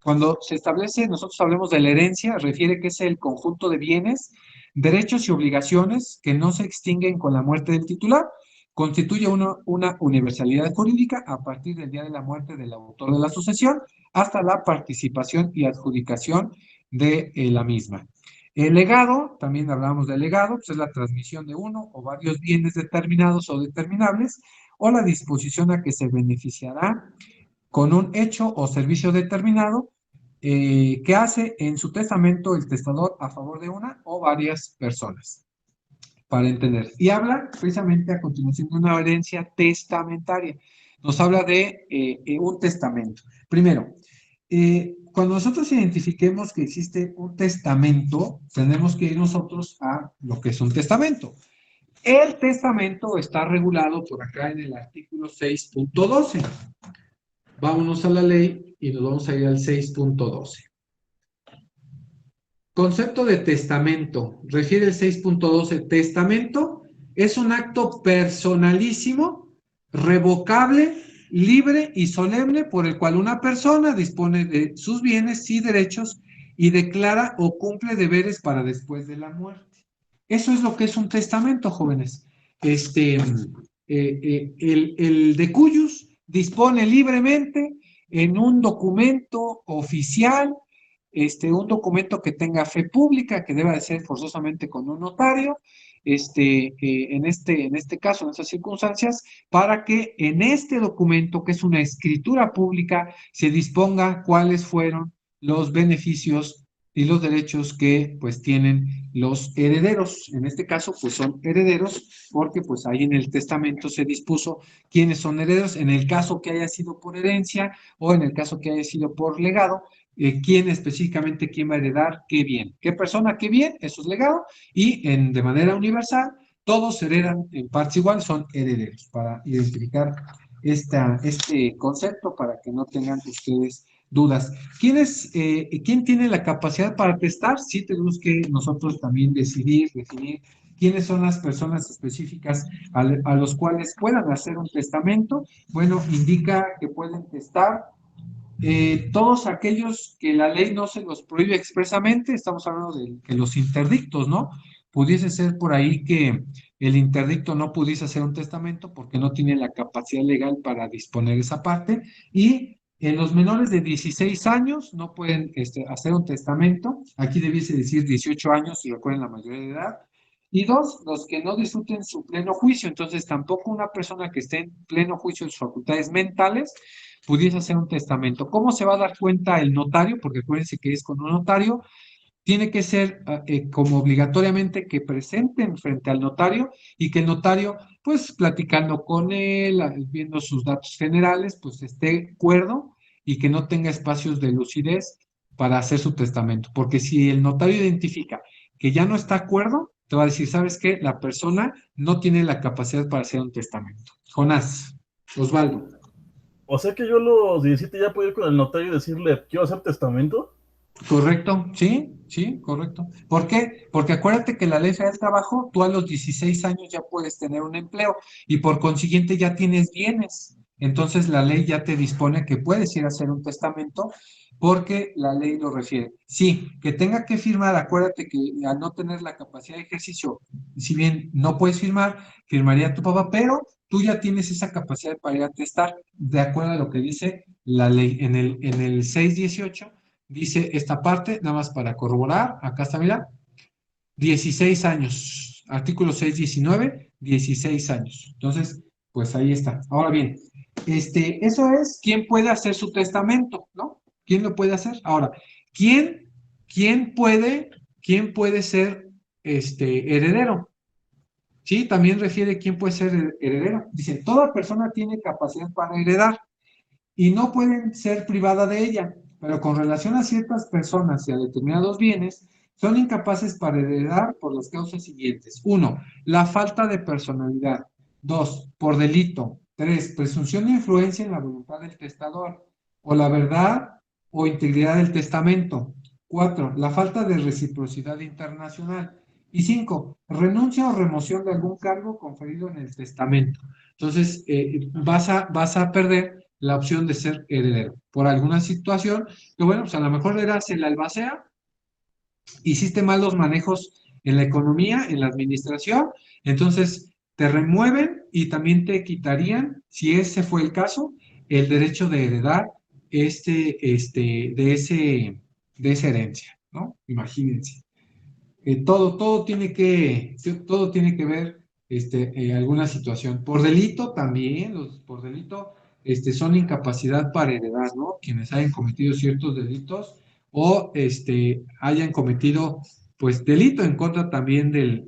Cuando se establece, nosotros hablemos de la herencia, refiere que es el conjunto de bienes, derechos y obligaciones que no se extinguen con la muerte del titular. Constituye una universalidad jurídica a partir del día de la muerte del autor de la sucesión hasta la participación y adjudicación de la misma. El legado, también hablábamos del legado, pues es la transmisión de uno o varios bienes determinados o determinables, o la disposición a que se beneficiará con un hecho o servicio determinado que hace en su testamento el testador a favor de una o varias personas, para entender. Y habla precisamente a continuación de una herencia testamentaria. Nos habla de un testamento. Primero, cuando nosotros identifiquemos que existe un testamento, tenemos que ir nosotros a lo que es un testamento. El testamento está regulado por acá en el artículo 6.12. Vámonos a la ley y nos vamos a ir al 6.12. Concepto de testamento. Refiere el 6.12. Testamento es un acto personalísimo, revocable, libre y solemne por el cual una persona dispone de sus bienes y derechos y declara o cumple deberes para después de la muerte. Eso es lo que es un testamento, jóvenes. El de cuyos dispone libremente en un documento oficial, un documento que tenga fe pública, que deba de ser forzosamente con un notario, en este caso, en estas circunstancias, para que en este documento, que es una escritura pública, se disponga cuáles fueron los beneficios y los derechos que pues tienen los herederos. En este caso, pues son herederos, porque pues ahí en el testamento se dispuso quiénes son herederos, en el caso que haya sido por herencia o en el caso que haya sido por legado, quién específicamente, quién va a heredar, qué bien, qué persona, qué bien, eso es legado, y de manera universal, todos heredan en partes iguales, son herederos, para identificar este concepto, para que no tengan ustedes dudas. ¿Quién tiene la capacidad para testar? Sí, tenemos que nosotros también definir quiénes son las personas específicas a los cuales puedan hacer un testamento. Bueno, indica que pueden testar todos aquellos que la ley no se los prohíbe expresamente. Estamos hablando de que los interdictos, ¿no? Pudiese ser por ahí que el interdicto no pudiese hacer un testamento porque no tiene la capacidad legal para disponer esa parte, y en los menores de 16 años no pueden hacer un testamento. Aquí debiese decir 18 años, si recuerden la mayoría de edad. Y dos, los que no disfruten su pleno juicio. Entonces, tampoco una persona que esté en pleno juicio de sus facultades mentales pudiese hacer un testamento. ¿Cómo se va a dar cuenta el notario? Porque acuérdense que es con un notario. Tiene que ser como obligatoriamente que presenten frente al notario, y que el notario, pues platicando con él, viendo sus datos generales, pues esté cuerdo y que no tenga espacios de lucidez para hacer su testamento. Porque si el notario identifica que ya no está cuerdo, te va a decir, ¿sabes qué? La persona no tiene la capacidad para hacer un testamento. Jonás, Osvaldo. O sea que yo a los 17 ya puedo ir con el notario y decirle, quiero hacer testamento. Correcto, sí, sí, correcto. ¿Por qué? Porque acuérdate que la ley federal del trabajo, tú a los 16 años ya puedes tener un empleo y por consiguiente ya tienes bienes. Entonces la ley ya te dispone que puedes ir a hacer un testamento porque la ley lo refiere. Sí, que tenga que firmar, acuérdate que al no tener la capacidad de ejercicio, si bien no puedes firmar, firmaría tu papá, pero tú ya tienes esa capacidad para ir a testar, de acuerdo a lo que dice la ley en el 618. Dice esta parte, nada más para corroborar, acá está, mira, 16 años, artículo 619, 16 años. Entonces, pues ahí está. Ahora bien, eso es quién puede hacer su testamento, ¿no? ¿Quién lo puede hacer? Ahora, ¿quién, quién puede ser heredero? Sí, también refiere quién puede ser heredero. Dice, toda persona tiene capacidad para heredar y no pueden ser privada de ella, pero con relación a ciertas personas y a determinados bienes, son incapaces para heredar por las causas siguientes. 1. La falta de personalidad. 2. Por delito. 3. Presunción de influencia en la voluntad del testador, o la verdad o integridad del testamento. 4. La falta de reciprocidad internacional. Y 5. Renuncia o remoción de algún cargo conferido en el testamento. Entonces, vas a perder la opción de ser heredero por alguna situación que, bueno, pues a lo mejor eras el albacea, hiciste malos manejos en la economía, en la administración, entonces te remueven y también te quitarían, si ese fue el caso, el derecho de heredar de esa herencia, ¿no? Imagínense. todo tiene que ver alguna situación. Por delito también, por delito son incapacidad para heredar, ¿no? Quienes hayan cometido ciertos delitos o hayan cometido, pues, delito en contra también del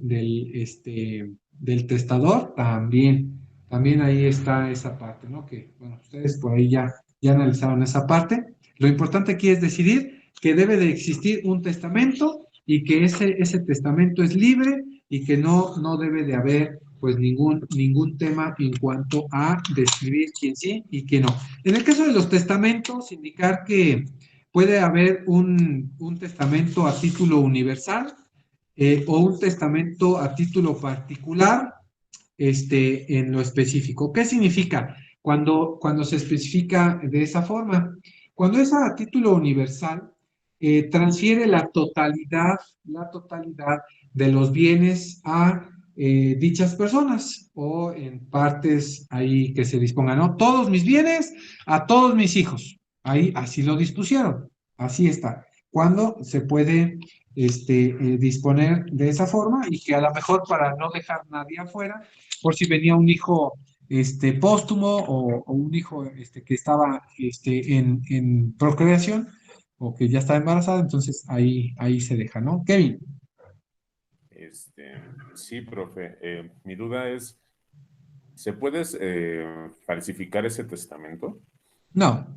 testador, también ahí está esa parte, ¿no? Que, bueno, ustedes por ahí ya analizaron esa parte. Lo importante aquí es decidir que debe de existir un testamento y que ese testamento es libre y que no debe de haber pues ningún tema en cuanto a describir quién sí y quién no. En el caso de los testamentos, indicar que puede haber un testamento a título universal o un testamento a título particular en lo específico. ¿Qué significa cuando se especifica de esa forma? Cuando es a título universal, transfiere la totalidad de los bienes a dichas personas o en partes ahí que se dispongan, ¿no? Todos mis bienes a todos mis hijos. Ahí así lo dispusieron. Así está. Cuando se puede disponer de esa forma y que a lo mejor para no dejar nadie afuera, por si venía un hijo póstumo o un hijo que estaba en procreación o que ya estaba embarazada, entonces ahí se deja, ¿no? Kevin. Sí, profe. Mi duda es, ¿se puede falsificar ese testamento? No,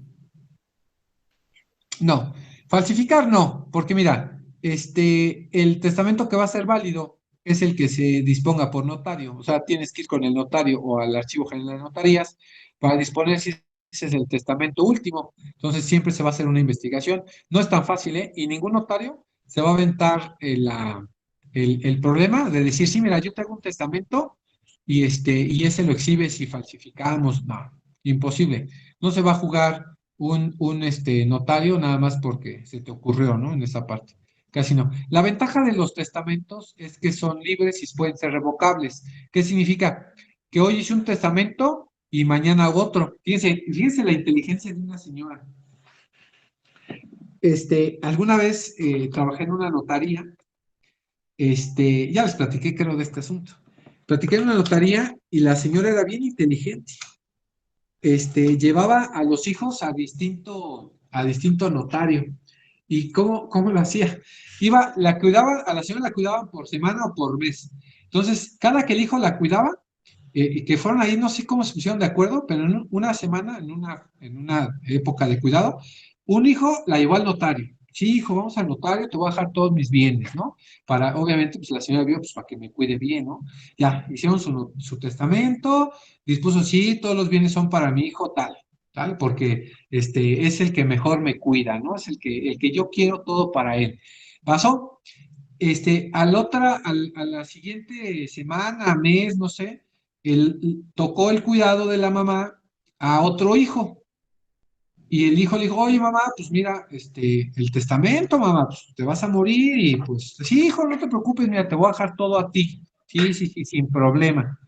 no. Falsificar no, porque mira, el testamento que va a ser válido es el que se disponga por notario. O sea, tienes que ir con el notario o al Archivo General de Notarías para disponer si ese es el testamento último. Entonces siempre se va a hacer una investigación. No es tan fácil, ¿eh? Y ningún notario se va a aventar el problema de decir, sí, mira, yo tengo un testamento y ese lo exhibe si falsificamos. No, imposible. No se va a jugar un notario nada más porque se te ocurrió, ¿no? En esa parte. Casi no. La ventaja de los testamentos es que son libres y pueden ser revocables. ¿Qué significa? Que hoy hice un testamento y mañana hago otro. Fíjense la inteligencia de una señora. Alguna vez trabajé en una notaría, ya les platiqué creo de este asunto. Platiqué en una notaría y la señora era bien inteligente. Llevaba a los hijos a distinto notario. ¿Y cómo lo hacía? A la señora la cuidaban por semana o por mes. Entonces, cada que el hijo la cuidaba, y que fueron ahí, no sé cómo se pusieron de acuerdo, pero en una semana, en una época de cuidado, un hijo la llevó al notario. Sí, hijo, vamos al notario, te voy a dejar todos mis bienes, ¿no? Obviamente, pues la señora vio, pues para que me cuide bien, ¿no? Ya, hicieron su testamento, dispuso, sí, todos los bienes son para mi hijo, tal, porque es el que mejor me cuida, ¿no? Es el que yo quiero todo para él. Pasó, a la siguiente semana, mes, no sé, él tocó el cuidado de la mamá a otro hijo. Y el hijo le dijo, oye, mamá, pues mira, el testamento, mamá, pues te vas a morir y pues, sí, hijo, no te preocupes, mira, te voy a dejar todo a ti. Sí, sí, sí, sin problema.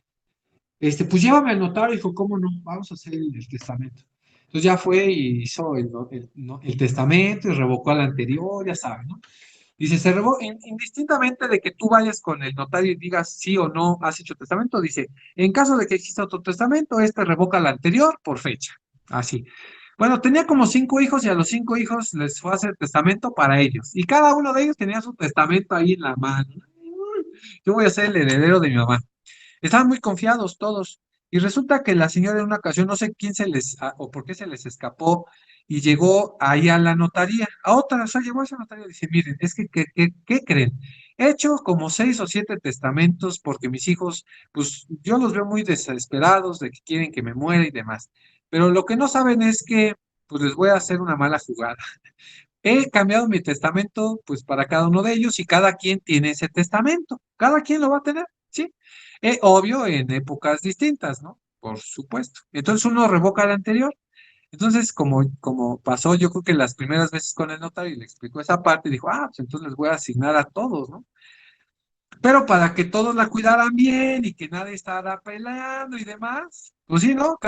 Pues llévame al notario, dijo, ¿cómo no? Vamos a hacer el testamento. Entonces ya fue y hizo el testamento y revocó al anterior, ya sabes, ¿no? Dice, indistintamente de que tú vayas con el notario y digas sí o no has hecho testamento, dice, en caso de que exista otro testamento, revoca el anterior por fecha. Así. Bueno, tenía como 5 hijos y a los 5 hijos les fue a hacer testamento para ellos. Y cada uno de ellos tenía su testamento ahí en la mano. Yo voy a ser el heredero de mi mamá. Estaban muy confiados todos. Y resulta que la señora en una ocasión, no sé o por qué se les escapó, y llegó ahí a la notaría, o sea, llegó a esa notaría y dice, miren, es que, ¿qué creen? He hecho como 6 o 7 testamentos porque mis hijos, pues yo los veo muy desesperados de que quieren que me muera y demás. Pero lo que no saben es que, pues les voy a hacer una mala jugada. He cambiado mi testamento, pues para cada uno de ellos y cada quien tiene ese testamento. Cada quien lo va a tener, ¿sí? Obvio, en épocas distintas, ¿no? Por supuesto. Entonces uno revoca el anterior. Entonces, como pasó, yo creo que las primeras veces con el notario y le explicó esa parte, dijo, pues entonces les voy a asignar a todos, ¿no? Pero para que todos la cuidaran bien y que nadie estara peleando y demás, pues sí, ¿no?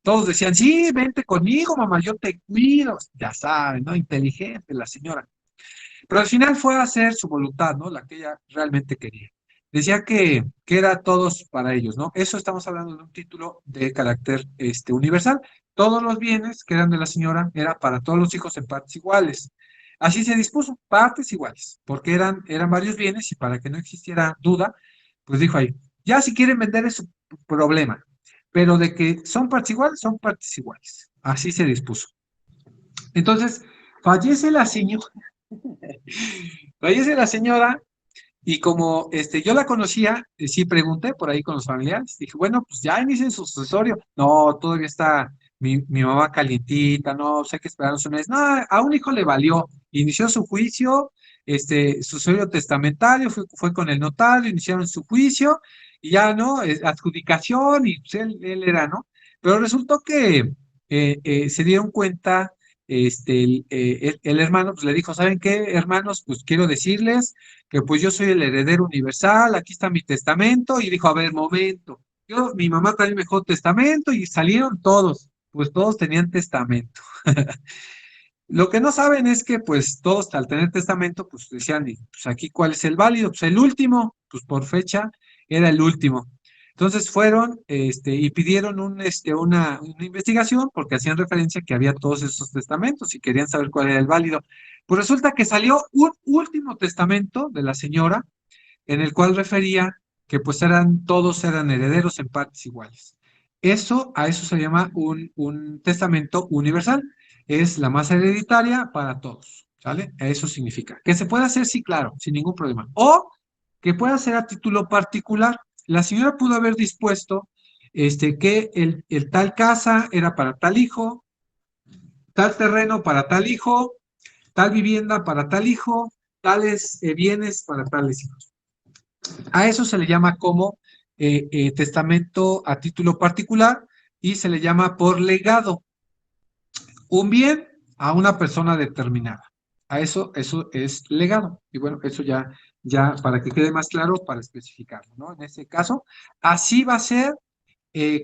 Todos decían, sí, vente conmigo, mamá, yo te cuido. Ya saben, ¿no? Inteligente la señora. Pero al final fue a hacer su voluntad, ¿no? La que ella realmente quería. Decía que era todos para ellos, ¿no? Eso estamos hablando de un título de carácter universal. Todos los bienes que eran de la señora era para todos los hijos en partes iguales. Así se dispuso, partes iguales, porque eran varios bienes y para que no existiera duda, pues dijo ahí, ya si quieren vender es su problema, pero de que son partes iguales. Así se dispuso. Entonces, fallece la señora, fallece la señora y como yo la conocía, sí pregunté por ahí con los familiares, dije, bueno, pues ya inicie su sucesorio. No, todavía está mi mamá calientita, no, sé que esperamos un mes. No, a un hijo le valió, inició su juicio, sucesorio testamentario, fue con el notario, iniciaron su juicio, y ya, ¿no? Adjudicación, y pues él era, ¿no? Pero resultó que se dieron cuenta, el hermano, pues le dijo, ¿saben qué, hermanos? Pues quiero decirles que pues yo soy el heredero universal, aquí está mi testamento, y dijo, a ver, momento, mi mamá también me dejó testamento, y salieron todos, pues todos tenían testamento. Lo que no saben es que pues todos al tener testamento, pues decían, y, pues aquí cuál es el válido, pues el último, pues por fecha era el último. Entonces fueron y pidieron una investigación porque hacían referencia que había todos esos testamentos y querían saber cuál era el válido. Pues resulta que salió un último testamento de la señora en el cual refería que pues todos eran herederos en partes iguales. A eso se llama un testamento universal. Es la masa hereditaria para todos, ¿sale? Eso significa. Que se puede hacer, sí, claro, sin ningún problema. O que pueda ser a título particular. La señora pudo haber dispuesto que el tal casa era para tal hijo, tal terreno para tal hijo, tal vivienda para tal hijo, tales bienes para tales hijos. A eso se le llama como testamento a título particular y se le llama por legado. Un bien a una persona determinada. Eso es legado. Y bueno, eso ya para que quede más claro, para especificarlo, ¿no? En este caso, así va a ser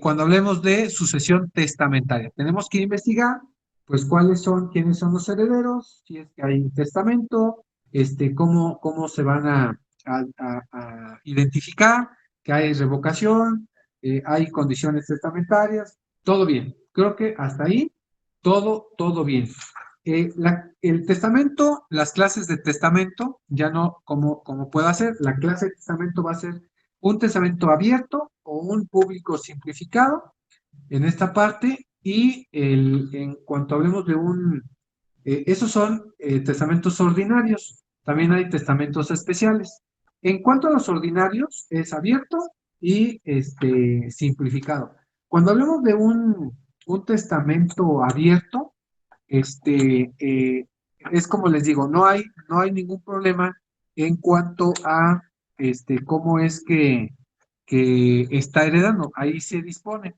cuando hablemos de sucesión testamentaria. Tenemos que investigar, pues, quiénes son los herederos, si es que hay un testamento, cómo se van a identificar, que hay revocación, hay condiciones testamentarias, todo bien. Creo que hasta ahí todo bien. El testamento, las clases de testamento, ya no como puedo hacer, la clase de testamento va a ser un testamento abierto o un público simplificado en esta parte y en cuanto hablemos de esos son testamentos ordinarios, también hay testamentos especiales. En cuanto a los ordinarios, es abierto y simplificado. Cuando hablemos de un testamento abierto, es como les digo, no hay ningún problema en cuanto a cómo es que está heredando, ahí se dispone,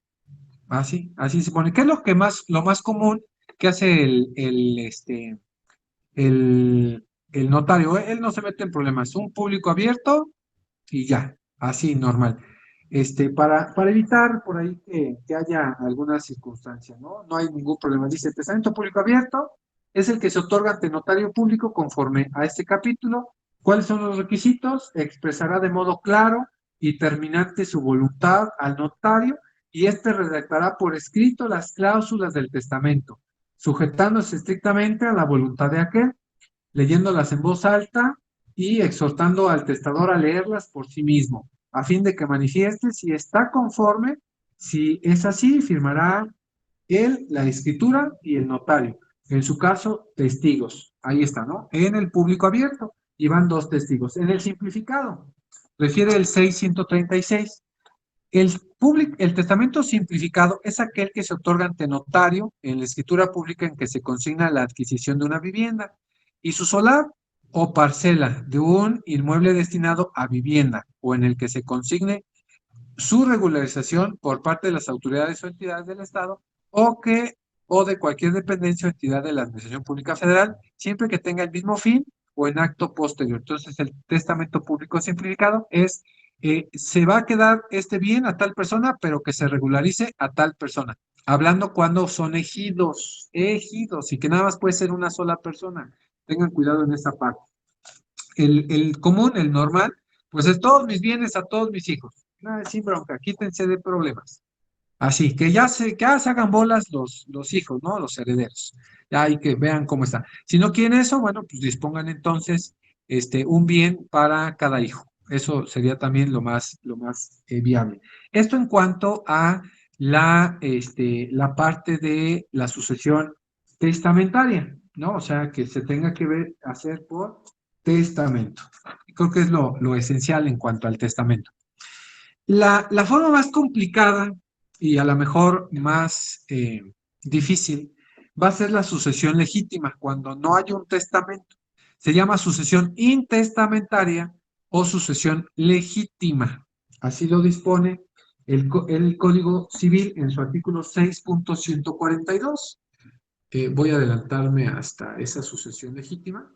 así se pone. ¿Qué es lo más común que hace el notario? Él no se mete en problemas, un público abierto y ya, así normal. Para evitar por ahí que haya alguna circunstancia, ¿no? No hay ningún problema. Dice, testamento público abierto es el que se otorga ante notario público conforme a este capítulo. ¿Cuáles son los requisitos? Expresará de modo claro y terminante su voluntad al notario y éste redactará por escrito las cláusulas del testamento, sujetándose estrictamente a la voluntad de aquel, leyéndolas en voz alta y exhortando al testador a leerlas por sí mismo, a fin de que manifieste si está conforme. Si es así, firmará él la escritura y el notario. En su caso, testigos. Ahí está, ¿no? En el público abierto, y van 2 testigos. En el simplificado, refiere el 636. El testamento simplificado es aquel que se otorga ante notario en la escritura pública en que se consigna la adquisición de una vivienda y su solar o parcela de un inmueble destinado a vivienda o en el que se consigne su regularización por parte de las autoridades o entidades del Estado o de cualquier dependencia o entidad de la Administración Pública Federal, siempre que tenga el mismo fin o en acto posterior. Entonces, el testamento público simplificado se va a quedar este bien a tal persona, pero que se regularice a tal persona. Hablando cuando son ejidos, y que nada más puede ser una sola persona. Tengan cuidado en esa parte. El común, el normal, pues es todos mis bienes a todos mis hijos. Nada, sin bronca, quítense de problemas. Así, que ya se hagan bolas los hijos, ¿no? Los herederos. Ya, y que vean cómo está. Si no quieren eso, bueno, pues dispongan entonces un bien para cada hijo. Eso sería también lo más viable. Esto en cuanto a la parte de la sucesión testamentaria, ¿no? O sea, que se tenga que hacer por testamento. Creo que es lo esencial en cuanto al testamento. La forma más complicada y a lo mejor más difícil va a ser la sucesión legítima, cuando no hay un testamento. Se llama sucesión intestamentaria o sucesión legítima. Así lo dispone el Código Civil en su artículo 6.142. Voy a adelantarme hasta esa sucesión legítima.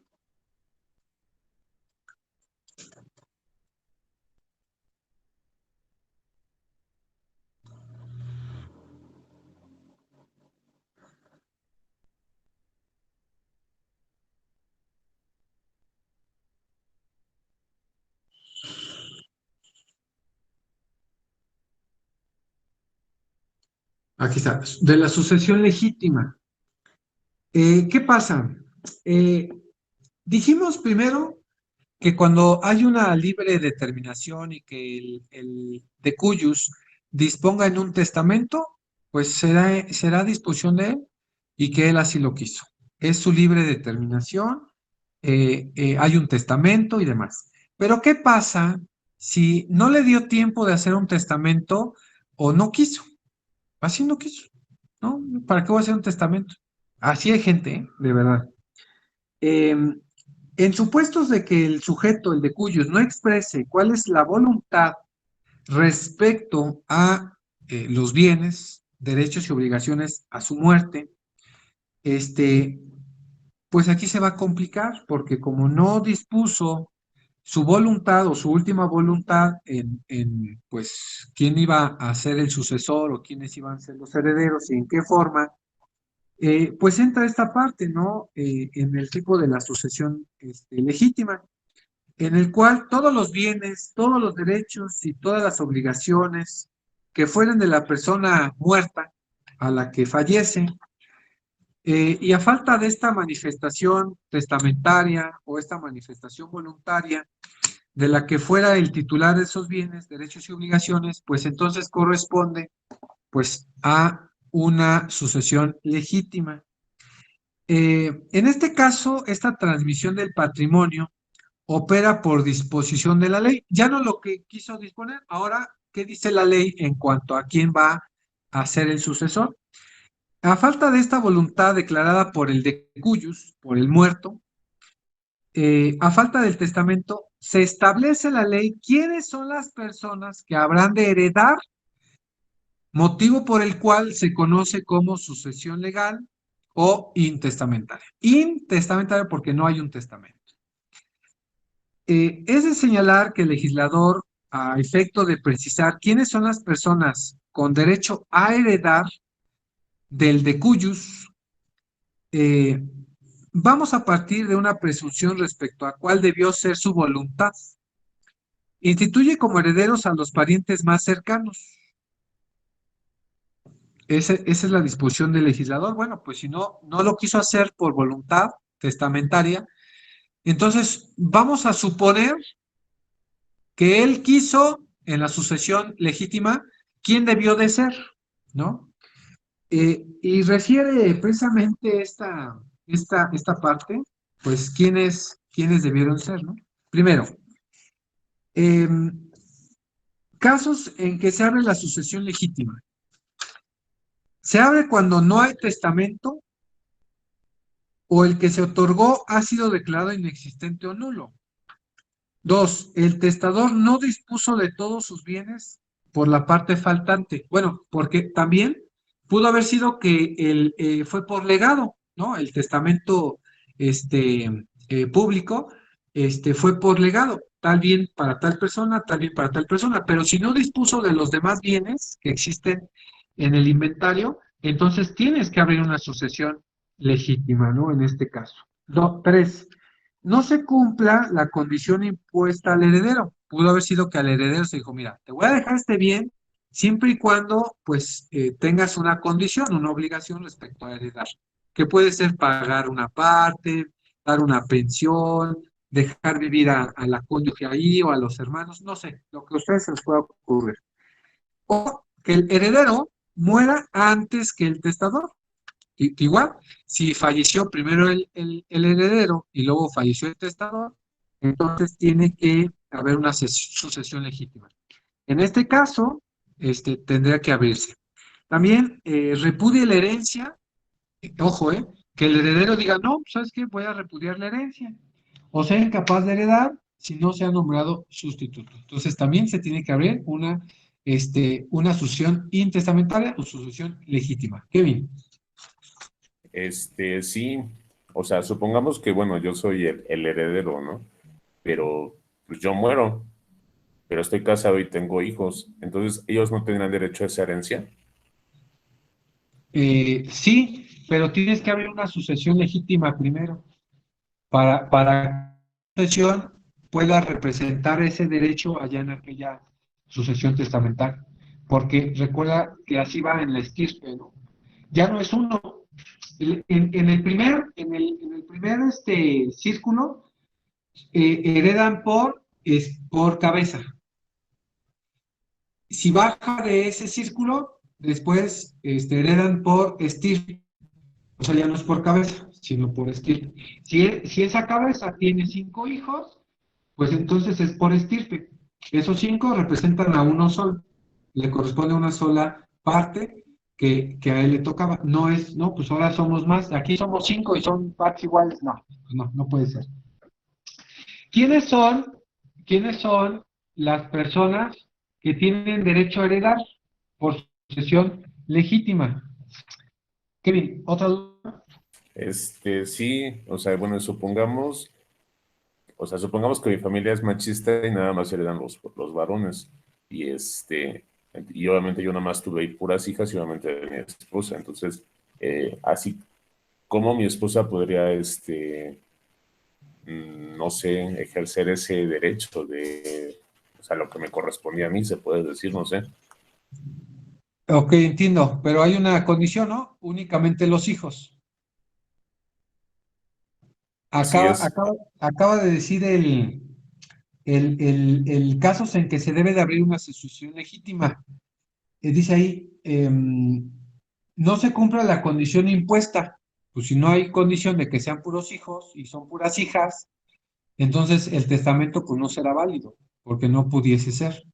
Aquí está, de la sucesión legítima. ¿Qué pasa? Dijimos primero que cuando hay una libre determinación y que el de cuyos disponga en un testamento, pues será disposición de él y que él así lo quiso. Es su libre determinación, hay un testamento y demás. Pero ¿qué pasa si no le dio tiempo de hacer un testamento o no quiso? Así no quiso, ¿no? ¿Para qué voy a hacer un testamento? Así hay gente, ¿eh? De verdad. En supuestos de que el sujeto, el de cuyos, no exprese cuál es la voluntad respecto a los bienes, derechos y obligaciones a su muerte, pues aquí se va a complicar, porque como no dispuso su voluntad o su última voluntad pues, quién iba a ser el sucesor o quiénes iban a ser los herederos y en qué forma, pues entra esta parte, ¿no? En el tipo de la sucesión legítima, en el cual todos los bienes, todos los derechos y todas las obligaciones que fueran de la persona muerta a la que fallece, y a falta de esta manifestación testamentaria o esta manifestación voluntaria de la que fuera el titular de esos bienes, derechos y obligaciones, pues entonces corresponde pues a una sucesión legítima. En este caso, esta transmisión del patrimonio opera por disposición de la ley. Ya no lo que quiso disponer, ahora, ¿qué dice la ley en cuanto a quién va a ser el sucesor? A falta de esta voluntad declarada por el de cuyos, por el muerto, a falta del testamento, se establece la ley quiénes son las personas que habrán de heredar, motivo por el cual se conoce como sucesión legal o intestamentaria. Intestamentaria porque no hay un testamento. Es de señalar que el legislador, a efecto de precisar quiénes son las personas con derecho a heredar del de cuyos, vamos a partir de una presunción respecto a cuál debió ser su voluntad. Instituye como herederos a los parientes más cercanos. Esa es la disposición del legislador. Bueno, pues si no lo quiso hacer por voluntad testamentaria, entonces vamos a suponer que él quiso en la sucesión legítima quién debió de ser, ¿no? Y refiere precisamente esta parte, pues quiénes debieron ser, ¿no? Primero, casos en que se abre la sucesión legítima. Se abre cuando no hay testamento o el que se otorgó ha sido declarado inexistente o nulo. 2, el testador no dispuso de todos sus bienes por la parte faltante. Bueno, porque también pudo haber sido que fue por legado, ¿no? El testamento público fue por legado, tal bien para tal persona, tal bien para tal persona, pero si no dispuso de los demás bienes que existen en el inventario, entonces tienes que abrir una sucesión legítima, ¿no? En este caso. No, 3. No se cumpla la condición impuesta al heredero. Pudo haber sido que al heredero se dijo, mira, te voy a dejar este bien siempre y cuando pues tengas una condición, una obligación respecto a heredar, que puede ser pagar una parte, dar una pensión, dejar vivir a la cónyuge ahí o a los hermanos, no sé, lo que a ustedes se les pueda ocurrir. O que el heredero muera antes que el testador. Igual, si falleció primero el heredero y luego falleció el testador, entonces tiene que haber una sucesión legítima. En este caso, tendría que abrirse. También repudie la herencia, ojo, que el heredero diga, no, ¿sabes qué? Voy a repudiar la herencia. O sea, incapaz de heredar si no se ha nombrado sustituto. Entonces también se tiene que abrir una sucesión intestamentaria o sucesión legítima. Kevin. Sí, o sea, supongamos que, bueno, yo soy el heredero, ¿no? Pero pues yo muero, pero estoy casado y tengo hijos, entonces ellos no tendrán derecho a esa herencia. Sí, pero tienes que abrir una sucesión legítima primero para que la sucesión pueda representar ese derecho allá en aquella sucesión testamental. Porque recuerda que así va en la estirpe, ¿no? Ya no es uno. En el primer círculo, heredan por cabeza. Si baja de ese círculo, después heredan por estirpe. O sea, ya no es por cabeza, sino por estirpe. Si esa cabeza tiene 5 hijos, pues entonces es por estirpe. Esos 5 representan a uno solo. Le corresponde una sola parte que a él le tocaba. No es, no, pues ahora somos más. Aquí somos 5 y son partes iguales. No, no puede ser. ¿Quiénes son, quiénes son las personas que tienen derecho a heredar por sucesión legítima? Kevin, ¿otra duda? Sí, o sea, bueno, supongamos que mi familia es machista y nada más heredan los varones. Y y obviamente yo nada más tuve ahí puras hijas y obviamente de mi esposa. Entonces, así como mi esposa podría, no sé, ejercer ese derecho o sea, lo que me correspondía a mí, se puede decir, no sé. Ok, entiendo, pero hay una condición, ¿no? Únicamente los hijos. Así Acaba, es. acaba, acaba de decir el casos en que se debe de abrir una sucesión legítima. Dice ahí, no se cumple la condición impuesta. Pues si no hay condición de que sean puros hijos y son puras hijas, entonces el testamento pues no será válido, porque no pudiese ser.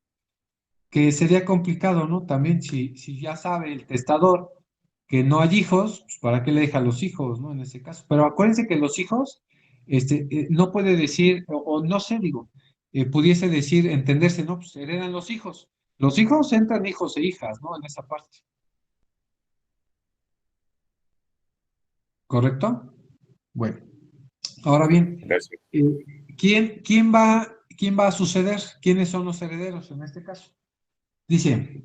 Que sería complicado, ¿no? También si ya sabe el testador que no hay hijos, pues ¿para qué le deja a los hijos, ¿no? En ese caso. Pero acuérdense que los hijos, no puede decir, o no sé, digo, pudiese decir, entenderse, ¿no? Pues heredan los hijos. Los hijos entran hijos e hijas, ¿no? En esa parte. ¿Correcto? Bueno, ahora bien, Gracias. eh, ¿quién va a suceder? ¿Quiénes son los herederos en este caso? Dice,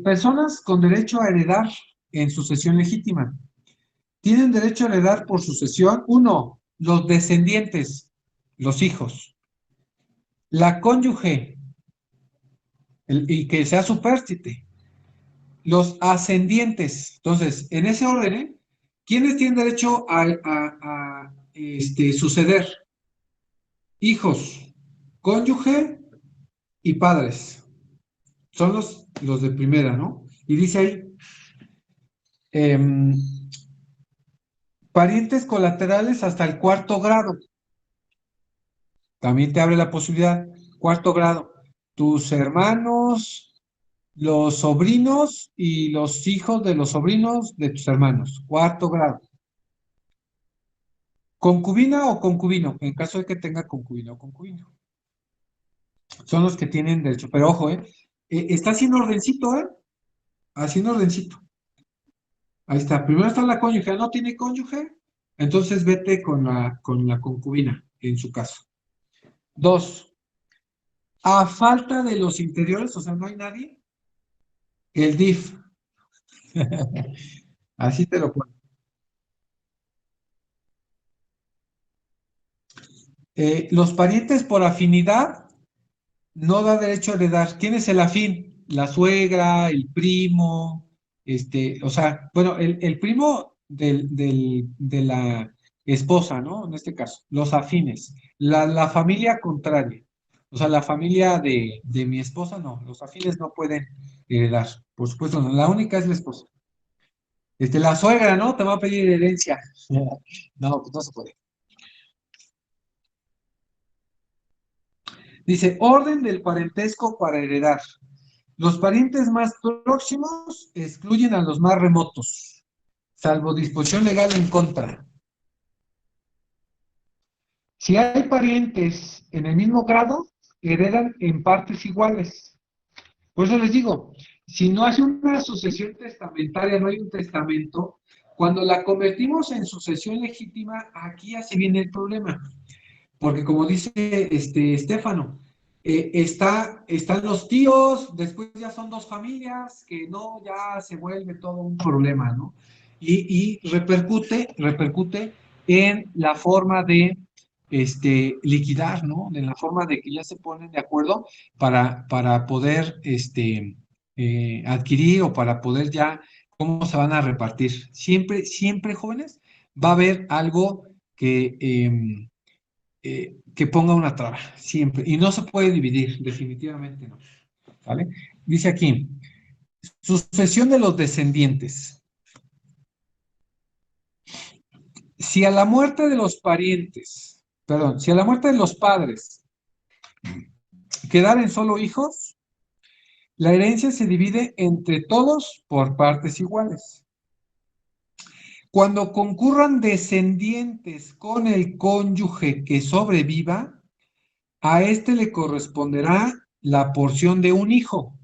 personas con derecho a heredar en sucesión legítima. Tienen derecho a heredar por sucesión, uno, los descendientes, los hijos, la cónyuge, y que sea supérstite, los ascendientes. Entonces, en ese orden, ¿quiénes tienen derecho a suceder? Hijos, cónyuge y padres. Son los de primera, ¿no? Y dice ahí, em, parientes colaterales hasta el cuarto grado. También te abre la posibilidad. Cuarto grado. Tus hermanos, los sobrinos y los hijos de los sobrinos de tus hermanos. Cuarto grado. Concubina o concubino, en caso de que tenga concubina o concubino. Son los que tienen derecho. Pero ojo, está haciendo ordencito, haciendo ordencito. Ahí está. Primero está la cónyuge. ¿No tiene cónyuge? Entonces vete con la concubina, en su caso. Dos, a falta de los interiores, o sea, no hay nadie, el DIF. Así te lo pongo. Los parientes por afinidad no da derecho a heredar. ¿Quién es el afín? La suegra, el primo, o sea, bueno, el primo de la esposa, ¿no? En este caso, los afines. La familia contraria, o sea, la familia de mi esposa, no, los afines no pueden heredar, por supuesto, no. La única es la esposa. La suegra, ¿no? Te va a pedir herencia. No, pues no se puede. Dice, orden del parentesco para heredar. Los parientes más próximos excluyen a los más remotos, salvo disposición legal en contra. Si hay parientes en el mismo grado, heredan en partes iguales. Por eso les digo, si no hace una sucesión testamentaria, no hay un testamento, cuando la convertimos en sucesión legítima, aquí ya se viene el problema. Porque como dice Estefano, están los tíos, después ya son dos familias, que no, ya se vuelve todo un problema, ¿no? Y repercute en la forma de liquidar, ¿no? En la forma de que ya se ponen de acuerdo para poder adquirir o para poder ya, cómo se van a repartir. Siempre, siempre, jóvenes, va a haber algo que ponga una traba, siempre. Y no se puede dividir, definitivamente no. ¿Vale? Dice aquí, sucesión de los descendientes. Si a la muerte de los parientes, perdón, si a la muerte de los padres quedaren solo hijos, la herencia se divide entre todos por partes iguales. Cuando concurran descendientes con el cónyuge que sobreviva, a este le corresponderá la porción de un hijo.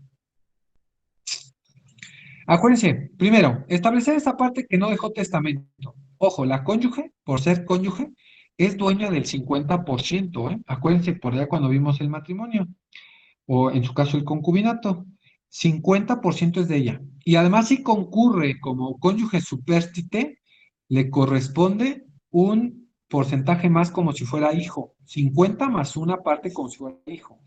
Acuérdense, primero, establecer esa parte que no dejó testamento. Ojo, la cónyuge, por ser cónyuge, es dueña del 50%, ¿eh? Acuérdense, por allá cuando vimos el matrimonio, o en su caso el concubinato, 50% es de ella. Y además, si concurre como cónyuge supérstite, le corresponde un porcentaje más como si fuera hijo. 50 más una parte como si fuera hijo.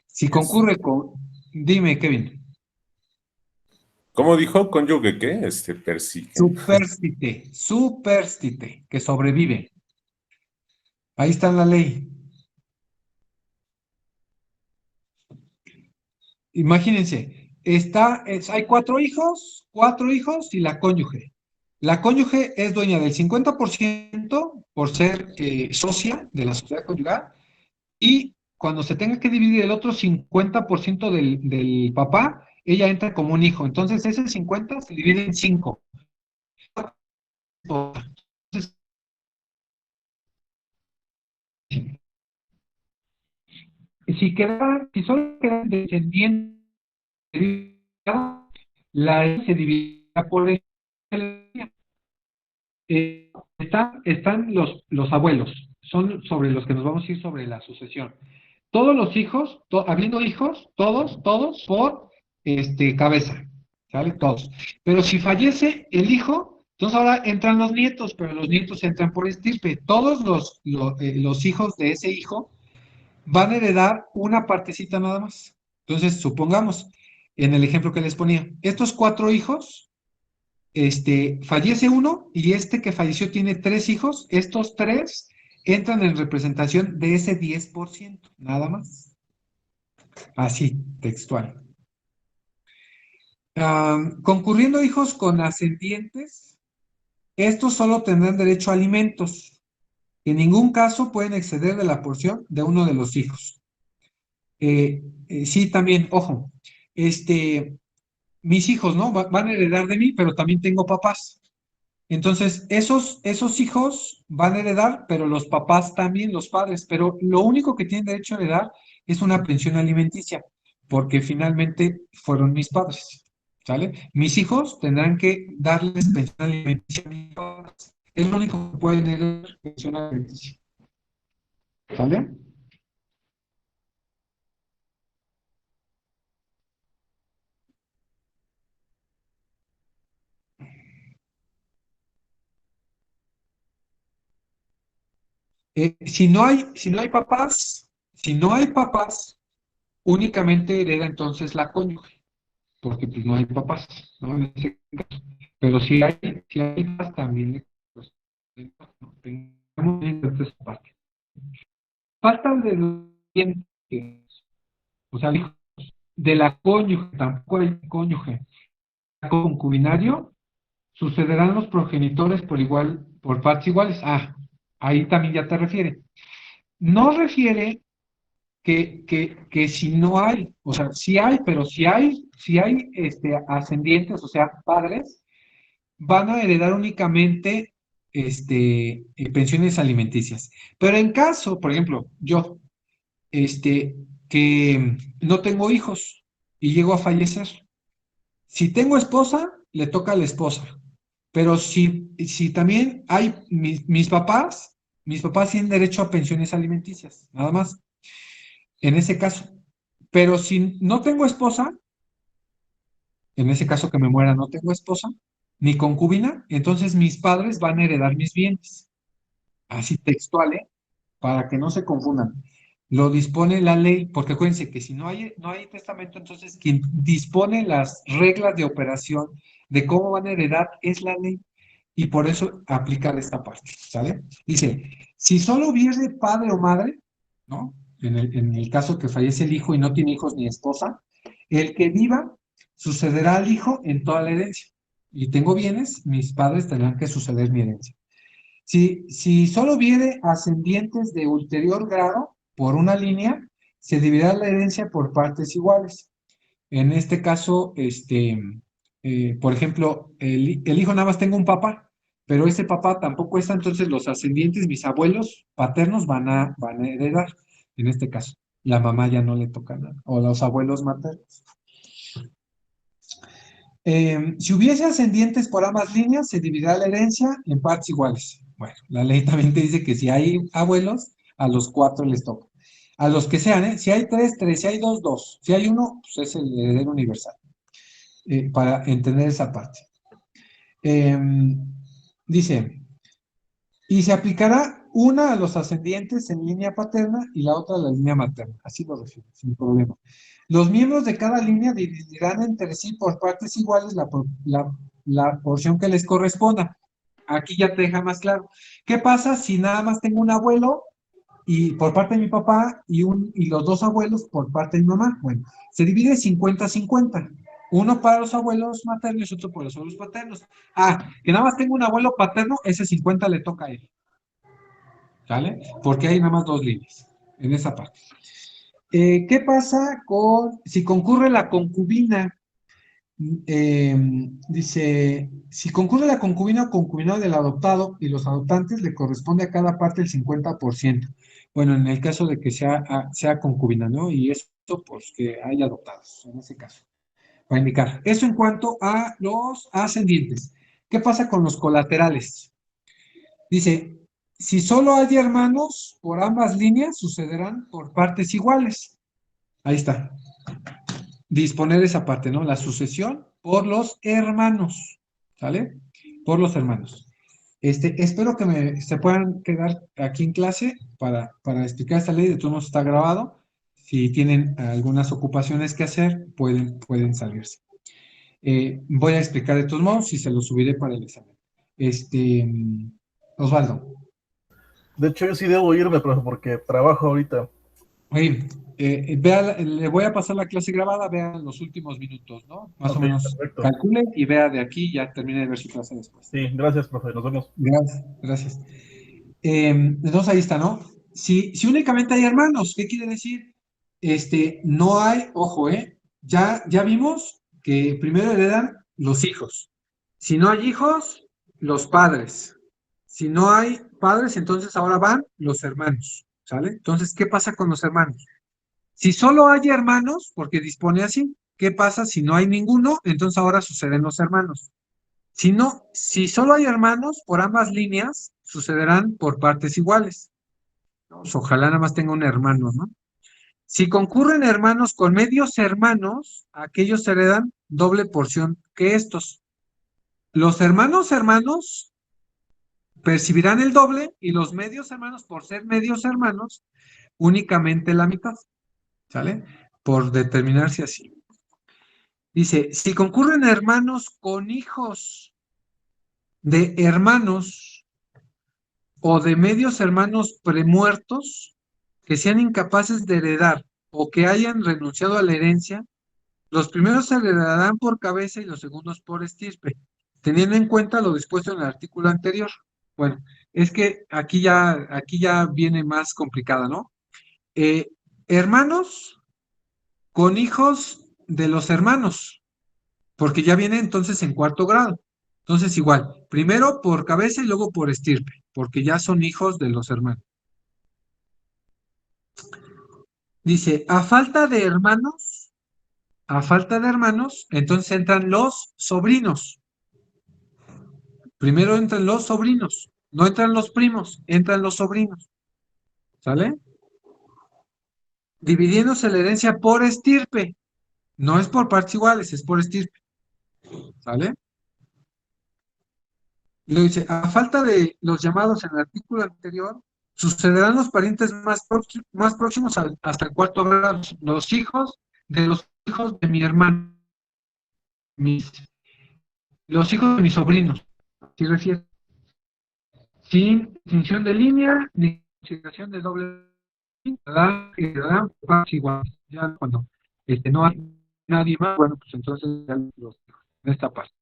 Si concurre con... Dime, Kevin. ¿Cómo dijo? ¿Cónyuge qué? Persigue. Supérstite, que sobrevive. Ahí está la ley. Imagínense, hay cuatro hijos y la cónyuge. La cónyuge es dueña del 50% por ser socia de la sociedad conyugal y cuando se tenga que dividir el otro 50% del papá, ella entra como un hijo. Entonces ese 50 se divide en 5. Entonces, si solo quedan descendientes, la se dividirá por están los abuelos, son sobre los que nos vamos a ir sobre la sucesión. Todos los hijos, habiendo hijos, todos por cabeza, ¿sale? Todos. Pero si fallece el hijo, entonces ahora entran los nietos, pero los nietos entran por estirpe. Todos los hijos de ese hijo van a heredar una partecita nada más. Entonces, supongamos, en el ejemplo que les ponía, estos cuatro hijos, fallece uno y este que falleció tiene tres hijos, estos tres entran en representación de ese 10%, nada más. Así, textual. Concurriendo hijos con ascendientes, estos solo tendrán derecho a alimentos. En ningún caso pueden exceder de la porción de uno de los hijos. Sí, también, ojo, mis hijos, ¿no? Van a heredar de mí, pero también tengo papás. Entonces, esos hijos van a heredar, pero los papás también, los padres, pero lo único que tienen derecho a heredar es una pensión alimenticia, porque finalmente fueron mis padres, ¿sale? Mis hijos tendrán que darles pensión alimenticia a mis padres. Es lo único que pueden heredar, pensión alimenticia. ¿Sale? Si no hay papás, únicamente hereda entonces la cónyuge, porque pues no hay papás, ¿no? En ese caso. Pero si hay papás también, pues, ¿no? Tengamos en cuenta esa parte. Faltan de los dientes, o sea, de la cónyuge, tampoco hay cónyuge. Concubinario, sucederán los progenitores por igual, por partes iguales. Ah, ahí también ya te refiere. No refiere que si no hay, o sea, sí hay, pero si hay ascendientes, o sea, padres, van a heredar únicamente pensiones alimenticias. Pero en caso, por ejemplo, yo, que no tengo hijos y llego a fallecer, si tengo esposa, le toca a la esposa. Pero si también hay mis papás tienen derecho a pensiones alimenticias, nada más, en ese caso. Pero si no tengo esposa, en ese caso que me muera, no tengo esposa, ni concubina, entonces mis padres van a heredar mis bienes. Así textual, ¿eh? Para que no se confundan. Lo dispone la ley, porque acuérdense que si no hay testamento, entonces quien dispone las reglas de operación de cómo van a heredar es la ley. Y por eso aplicar esta parte, ¿sale? Dice, si solo hubiese padre o madre, ¿no? En el caso que fallece el hijo y no tiene hijos ni esposa, el que viva sucederá al hijo en toda la herencia. Y tengo bienes, mis padres tendrán que suceder mi herencia. Si solo hubiere ascendientes de ulterior grado por una línea, se dividirá la herencia por partes iguales. En este caso, por ejemplo, el hijo nada más tengo un papá, pero ese papá tampoco está, entonces los ascendientes, mis abuelos paternos van a heredar, en este caso. La mamá ya no le toca nada, o los abuelos maternos. Si hubiese ascendientes por ambas líneas, se dividirá la herencia en partes iguales. Bueno, la ley también te dice que si hay abuelos, a los 4 les toca. A los que sean, ¿eh? Si hay 3, 3, si hay 2, 2. Si hay uno, pues es el heredero universal. Para entender esa parte. Dice, y se aplicará una a los ascendientes en línea paterna y la otra a la línea materna. Así lo refiero, sin problema. Los miembros de cada línea dividirán entre sí por partes iguales la porción que les corresponda. Aquí ya te deja más claro. ¿Qué pasa si nada más tengo un abuelo y por parte de mi papá y los dos abuelos por parte de mi mamá? Bueno, se divide 50-50. Uno para los abuelos maternos y otro para los abuelos paternos. Ah, que nada más tengo un abuelo paterno, ese 50 le toca a él. ¿Sale? Porque hay nada más 2 líneas en esa parte. ¿Qué pasa si concurre la concubina? Dice, si concurre la concubina o concubinado del adoptado y los adoptantes, le corresponde a cada parte el 50%. Bueno, en el caso de que sea concubina, ¿no? Y esto, pues, que hay adoptados, en ese caso. Va a indicar. Eso en cuanto a los ascendientes. ¿Qué pasa con los colaterales? Dice, si solo hay hermanos por ambas líneas, sucederán por partes iguales. Ahí está. Disponer esa parte, ¿no? La sucesión por los hermanos. ¿Sale? Por los hermanos. Espero que se puedan quedar aquí en clase para explicar esta ley. De todos modos está grabado. Si tienen algunas ocupaciones que hacer, pueden salirse. Voy a explicar de todos modos y se los subiré para el examen. Osvaldo. De hecho, yo sí debo irme, profe, porque trabajo ahorita. Oye, le voy a pasar la clase grabada, vea los últimos minutos, ¿no? Más o Ok, menos perfecto. calcule y vea de aquí, ya termine de ver su clase después. Sí, gracias, profe. Nos vemos. Gracias, gracias. Entonces ahí está, ¿no? Si únicamente hay hermanos, ¿qué quiere decir? No hay, ojo, ya vimos que primero heredan los hijos. Si no hay hijos, los padres. Si no hay padres, entonces ahora van los hermanos, ¿sale? Entonces, ¿qué pasa con los hermanos? Si solo hay hermanos, porque dispone así, ¿qué pasa si no hay ninguno? Entonces ahora suceden los hermanos. Si solo hay hermanos, por ambas líneas sucederán por partes iguales. Pues, ojalá nada más tenga un hermano, ¿no? Si concurren hermanos con medios hermanos, aquellos heredan doble porción que estos. Los hermanos percibirán el doble y los medios hermanos, por ser medios hermanos, únicamente la mitad, ¿sale? Por determinarse así. Dice, si concurren hermanos con hijos de hermanos o de medios hermanos premuertos que sean incapaces de heredar o que hayan renunciado a la herencia, los primeros se heredarán por cabeza y los segundos por estirpe, teniendo en cuenta lo dispuesto en el artículo anterior. Bueno, es que aquí ya viene más complicada, ¿no? Hermanos con hijos de los hermanos, porque ya viene entonces en cuarto grado. Entonces igual, primero por cabeza y luego por estirpe, porque ya son hijos de los hermanos. Dice, a falta de hermanos, entonces entran los sobrinos. Primero entran los sobrinos, no entran los primos, entran los sobrinos. ¿Sale? Dividiéndose la herencia por estirpe. No es por partes iguales, es por estirpe. ¿Sale? Y lo dice, a falta de los llamados en el artículo anterior, sucederán los parientes más próximos hasta el cuarto grado, los hijos de mi hermano, los hijos de mis sobrinos, si refiere, sin distinción de línea, ni consideración de doble, quedarán partes iguales. Ya cuando no hay nadie más, bueno, pues entonces ya los hijos, en esta parte.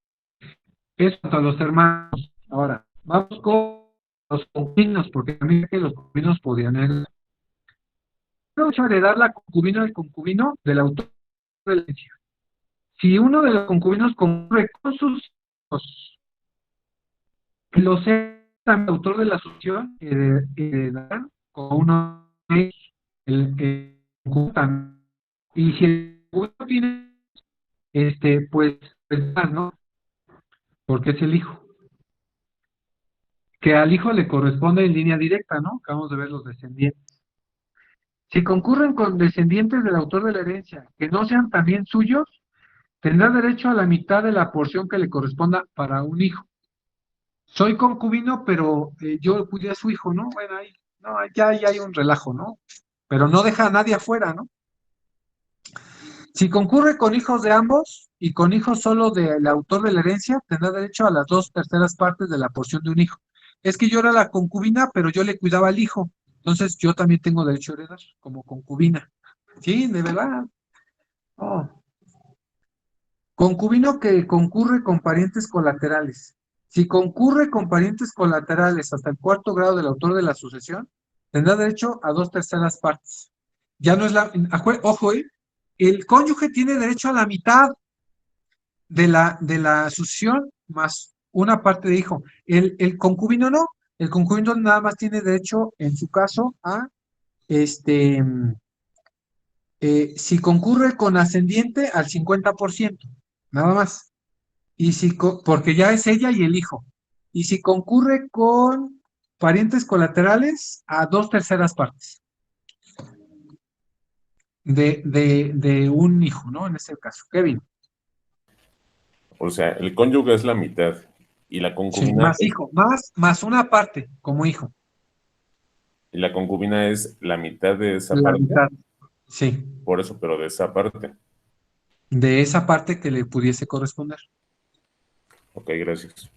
Eso a los hermanos. Ahora, vamos con los concubinos, porque también que los concubinos podían heredar. Vamos a heredar la concubina del concubino del autor de la herencia. Si uno de los concubinos concurre con sus hijos, los también autor de la sucesión heredarán con uno de ellos, el concubino. Y si el concubino tiene, pues más, ¿no? Porque es el hijo. Que al hijo le corresponde en línea directa, ¿no? Acabamos de ver los descendientes. Si concurren con descendientes del autor de la herencia que no sean también suyos, tendrá derecho a la mitad de la porción que le corresponda para un hijo. Soy concubino, pero yo cuidé a su hijo, ¿no? Bueno, ahí, no, ya hay un relajo, ¿no? Pero no deja a nadie afuera, ¿no? Si concurre con hijos de ambos y con hijos solo del autor de la herencia, tendrá derecho a las 2/3 partes de la porción de un hijo. Es que yo era la concubina, pero yo le cuidaba al hijo. Entonces yo también tengo derecho a heredar como concubina. Sí, de verdad. Oh. Concubino que concurre con parientes colaterales. Si concurre con parientes colaterales hasta el cuarto grado del autor de la sucesión, tendrá derecho a 2/3 partes. Ya no es ojo, el cónyuge tiene derecho a la mitad de la sucesión más una parte de hijo. El concubino no. El concubino nada más tiene derecho, en su caso, a si concurre con ascendiente al 50%, nada más. Y porque ya es ella y el hijo. Y si concurre con parientes colaterales, a 2/3 partes de un hijo, ¿no? En este caso, Kevin. O sea, el cónyuge es la mitad y la Sí, concubina más hijo, más una parte como hijo. y la concubina es la mitad de esa La parte. mitad, sí, Por eso, pero de esa parte. de esa parte que le pudiese corresponder. Ok, gracias.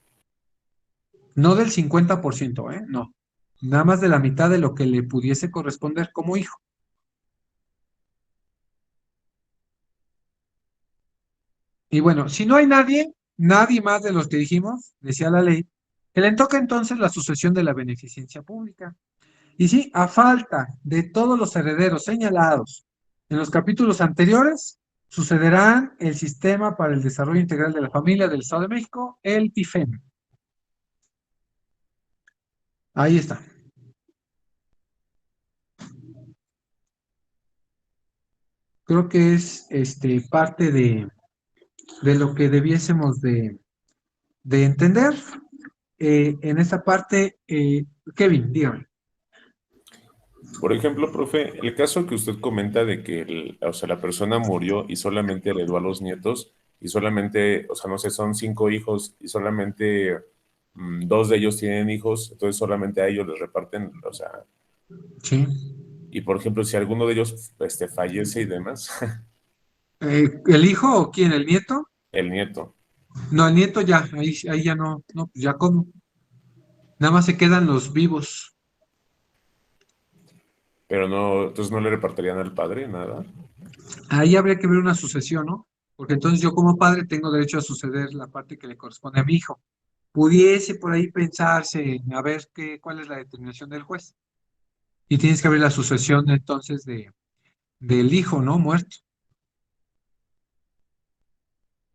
No del 50%, ¿eh? No. Nada más de la mitad de lo que le pudiese corresponder como hijo. Y bueno, si no hay nadie más de los que dijimos, decía la ley, que le toca entonces la sucesión de la beneficencia pública. Y sí, a falta de todos los herederos señalados en los capítulos anteriores, sucederán el Sistema para el Desarrollo Integral de la Familia del Estado de México, el PIFEM. Ahí está. Creo que es parte de lo que debiésemos de entender. En esta parte, Kevin, dígame. Por ejemplo, profe, el caso que usted comenta de que o sea, la persona murió y solamente heredó a los nietos y solamente, o sea, no sé, son 5 hijos y solamente dos de ellos tienen hijos, entonces solamente a ellos les reparten, o sea, Sí. y por ejemplo, si alguno de ellos fallece y demás, ¿El hijo o quién? ¿El nieto? el nieto. No, el nieto ya, ahí ya no, no, pues ya como. Nada más se quedan los vivos. Pero no, entonces no le repartirían al padre nada. Ahí habría que ver una sucesión, ¿no? Porque entonces yo como padre tengo derecho a suceder la parte que le corresponde a mi hijo. Pudiese por ahí pensarse en a ver cuál es la determinación del juez. Y tienes que ver la sucesión entonces del hijo, ¿no? Muerto.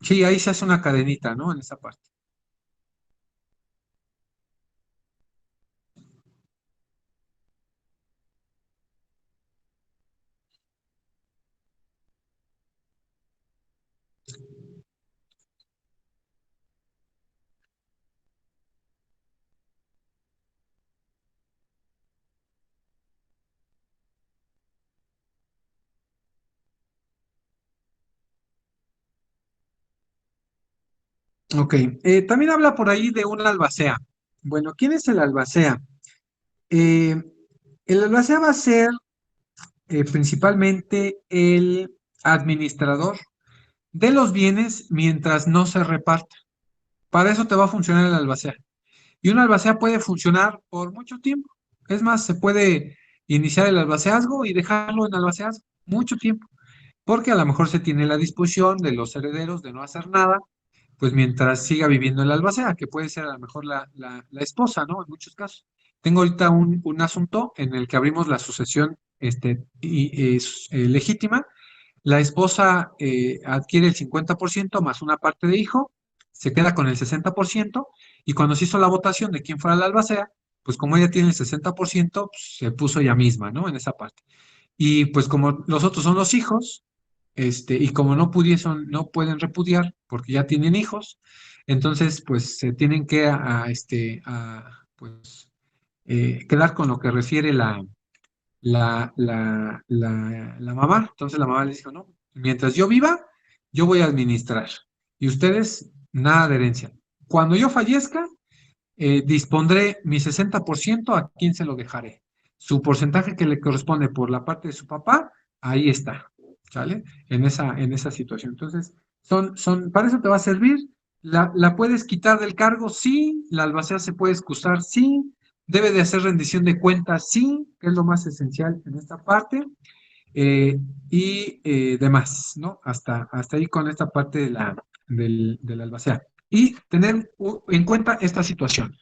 Sí, ahí se hace una cadenita, ¿no? En esa parte. Ok. También habla por ahí de un albacea. Bueno, ¿quién es el albacea? Eh, el albacea va a ser principalmente el administrador de los bienes mientras no se reparta. Para eso te va a funcionar el albacea. Y un albacea puede funcionar por mucho tiempo. Es más, se puede iniciar el albaceazgo y dejarlo en albaceazgo mucho tiempo, porque a lo mejor se tiene la disposición de los herederos de no hacer nada, pues mientras siga viviendo el albacea, que puede ser a lo mejor la esposa, ¿no? En muchos casos. Tengo ahorita un asunto en el que abrimos la sucesión legítima. La esposa adquiere el 50% más una parte de hijo, se queda con el 60%, y cuando se hizo la votación de quién fuera la albacea, pues como ella tiene el 60%, pues, se puso ella misma, ¿no? En esa parte. Y pues como los otros son los hijos, y como no pueden repudiar porque ya tienen hijos, entonces pues se tienen que pues, quedar con lo que refiere la mamá. Entonces la mamá les dijo, no, mientras yo viva, yo voy a administrar. Y ustedes, nada de herencia. Cuando yo fallezca, dispondré mi 60% a quién se lo dejaré. Su porcentaje que le corresponde por la parte de su papá, ahí está, ¿sale? En esa situación. Entonces, para eso te va a servir. La puedes quitar del cargo, sí. La albacea se puede excusar, sí. Debe de hacer rendición de cuentas, sí, que es lo más esencial en esta parte. Y demás, ¿no? Hasta ahí con esta parte de la albacea. Y tener en cuenta esta situación.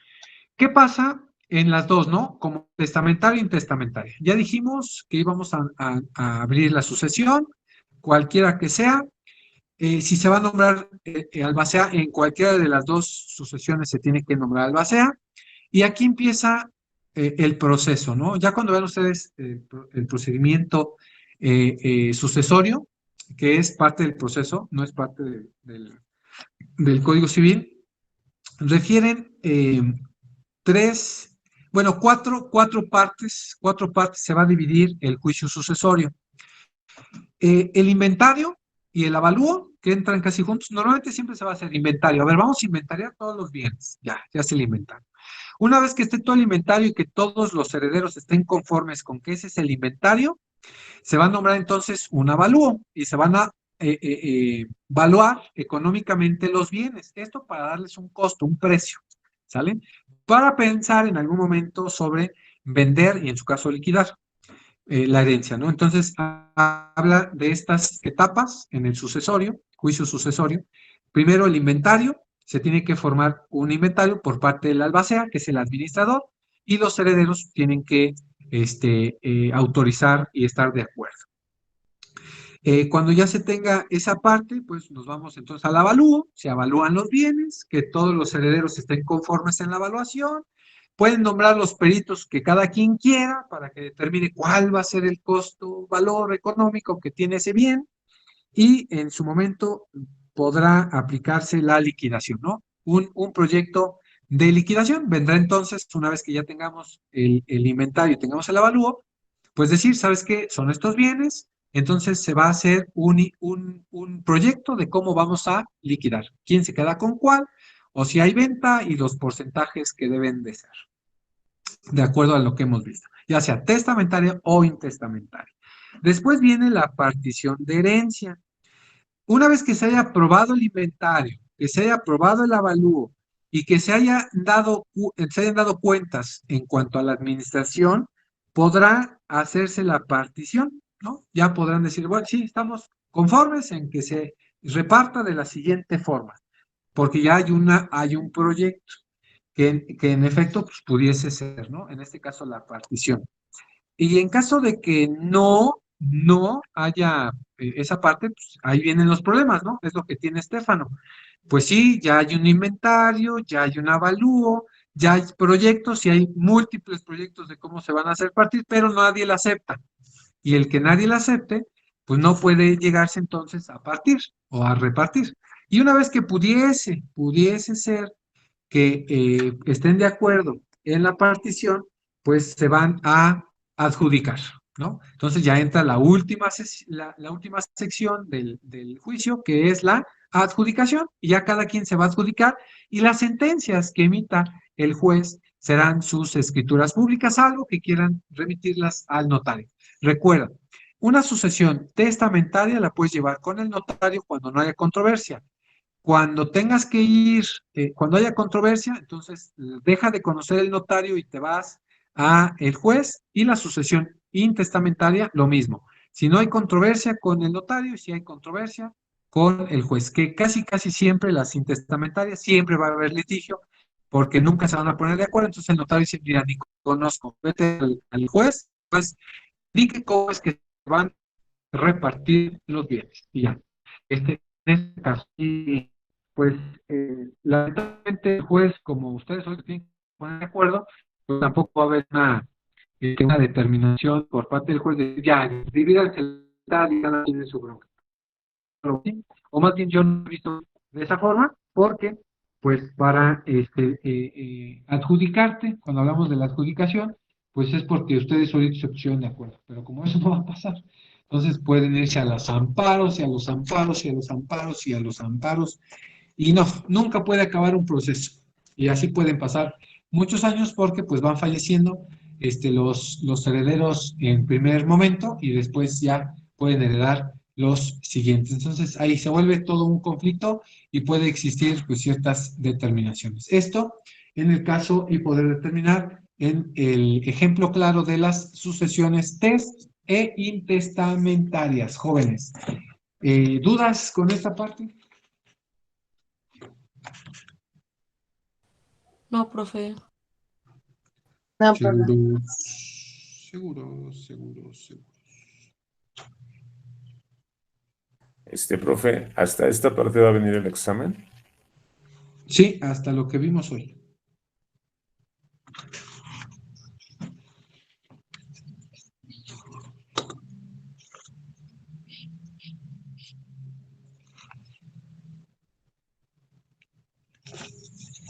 ¿Qué pasa en las dos, no? Como testamentario e intestamentario. Ya dijimos que íbamos a abrir la sucesión, cualquiera que sea. Si se va a nombrar albacea en cualquiera de las dos sucesiones, se tiene que nombrar albacea. Y aquí empieza el proceso, ¿no? Ya cuando vean ustedes el procedimiento sucesorio, que es parte del proceso, no es parte del Código Civil, refieren cuatro partes se va a dividir el juicio sucesorio. El inventario y el avalúo, que entran casi juntos, normalmente siempre se va a hacer inventario. A ver, vamos a inventariar todos los bienes. Ya se el inventario. Una vez que esté todo el inventario y que todos los herederos estén conformes con que ese es el inventario, se va a nombrar entonces un avalúo y se van a evaluar económicamente los bienes. Esto para darles un costo, un precio, ¿sale? Para pensar en algún momento sobre vender y en su caso liquidar la herencia, ¿no? Entonces, habla de estas etapas en el juicio sucesorio. Primero, el inventario. Se tiene que formar un inventario por parte del albacea, que es el administrador, y los herederos tienen que autorizar y estar de acuerdo. Cuando ya se tenga esa parte, pues nos vamos entonces al avalúo, se avalúan los bienes, que todos los herederos estén conformes en la evaluación, pueden nombrar los peritos que cada quien quiera para que determine cuál va a ser el costo, valor económico que tiene ese bien, y en su momento podrá aplicarse la liquidación, ¿no? Un proyecto de liquidación vendrá entonces, una vez que ya tengamos el inventario, tengamos el avalúo, pues decir, ¿sabes qué? Son estos bienes, entonces se va a hacer un proyecto de cómo vamos a liquidar, quién se queda con cuál, o si hay venta y los porcentajes que deben de ser, de acuerdo a lo que hemos visto, ya sea testamentaria o intestamentaria. Después viene la partición de herencia. Una vez que se haya aprobado el inventario, que se haya aprobado el avalúo y que se hayan dado cuentas en cuanto a la administración, podrá hacerse la partición, ¿no? Ya podrán decir, bueno, sí, estamos conformes en que se reparta de la siguiente forma, porque ya hay un proyecto que en efecto pues, pudiese ser, ¿no? En este caso la partición. Y en caso de que no haya esa parte, pues ahí vienen los problemas, ¿no? Es lo que tiene Estefano. Pues sí, ya hay un inventario, ya hay un avalúo, ya hay proyectos y hay múltiples proyectos de cómo se van a hacer partir, pero nadie la acepta. Y el que nadie la acepte, pues no puede llegarse entonces a partir o a repartir. Y una vez que pudiese ser que estén de acuerdo en la partición, pues se van a adjudicar, ¿no? Entonces ya entra la última sección del juicio, que es la adjudicación, y ya cada quien se va a adjudicar, y las sentencias que emita el juez serán sus escrituras públicas, algo que quieran remitirlas al notario. Recuerda, una sucesión testamentaria la puedes llevar con el notario cuando no haya controversia. Cuando tengas que ir, cuando haya controversia, entonces deja de conocer el notario y te vas a el juez, y la sucesión intestamentaria, lo mismo. Si no hay controversia con el notario y si hay controversia con el juez, que casi siempre las intestamentarias siempre va a haber litigio porque nunca se van a poner de acuerdo, entonces el notario siempre dirá, ni conozco, vete al juez, pues diga cómo es que se van a repartir los bienes y ya. En este caso, y pues lamentablemente el juez, como ustedes hoy tienen que poner de acuerdo, pues tampoco va a haber una determinación por parte del juez de ya, divídanse la y cada quien en su bronca. O más bien yo no he visto de esa forma, porque pues para adjudicarte, cuando hablamos de la adjudicación, pues es porque ustedes ahorita se pusieron de acuerdo, pero como eso no va a pasar, entonces pueden irse a los amparos y a los amparos y a los amparos y a los amparos, y no, nunca puede acabar un proceso. Y así pueden pasar muchos años porque pues van falleciendo los herederos en primer momento y después ya pueden heredar los siguientes. Entonces ahí se vuelve todo un conflicto y puede existir pues ciertas determinaciones. Esto en el caso y poder determinar en el ejemplo claro de las sucesiones test e intestamentarias, jóvenes. ¿Dudas con esta parte? No, profe. No, profe. Seguro. Profe, ¿hasta esta parte va a venir el examen? Sí, hasta lo que vimos hoy.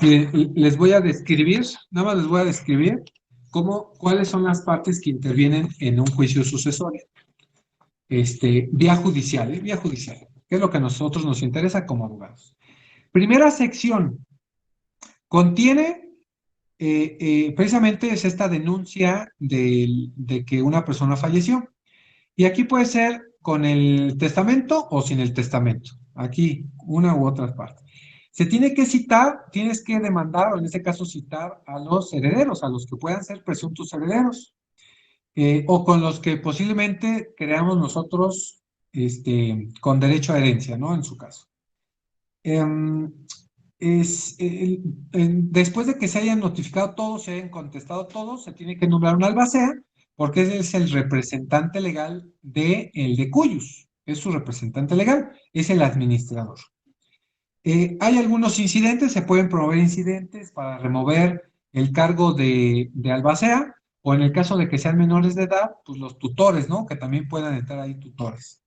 Les voy a describir, nada más les voy a describir cuáles son las partes que intervienen en un juicio sucesorio. Vía judicial, que es lo que a nosotros nos interesa como abogados. Primera sección, contiene, precisamente es esta denuncia de que una persona falleció. Y aquí puede ser con el testamento o sin el testamento. Aquí, una u otra parte. Se tiene que citar, tienes que demandar, o en este caso citar a los herederos, a los que puedan ser presuntos herederos, o con los que posiblemente creamos nosotros con derecho a herencia, ¿no? En su caso. Después de que se hayan notificado todos, se hayan contestado todos, se tiene que nombrar un albacea, porque ese es el representante legal del de cuyos, es su representante legal, es el administrador. Hay algunos incidentes, se pueden promover incidentes para remover el cargo de albacea, o en el caso de que sean menores de edad, pues los tutores, ¿no? Que también puedan entrar ahí tutores.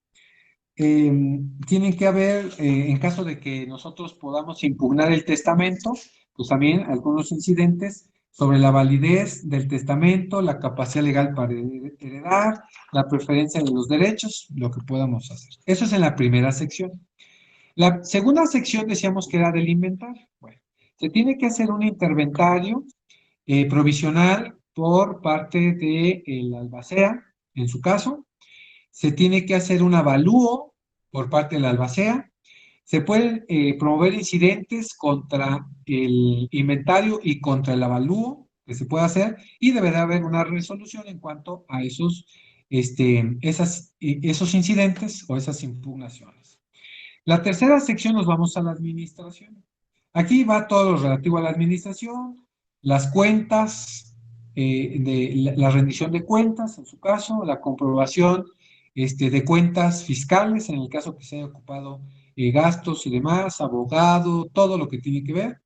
Tienen que haber, en caso de que nosotros podamos impugnar el testamento, pues también algunos incidentes sobre la validez del testamento, la capacidad legal para heredar, la preferencia de los derechos, lo que podamos hacer. Eso es en la primera sección. La segunda sección decíamos que era del inventario. Bueno, Se tiene que hacer un interventario provisional por parte del albacea, en su caso. Se tiene que hacer un avalúo por parte del albacea. Se pueden promover incidentes contra el inventario y contra el avalúo que se puede hacer, y deberá haber una resolución en cuanto a esos incidentes o esas impugnaciones. La tercera sección nos vamos a la administración. Aquí va todo lo relativo a la administración, las cuentas, la rendición de cuentas, en su caso, la comprobación de cuentas fiscales, en el caso que se haya ocupado gastos y demás, abogado, todo lo que tiene que ver.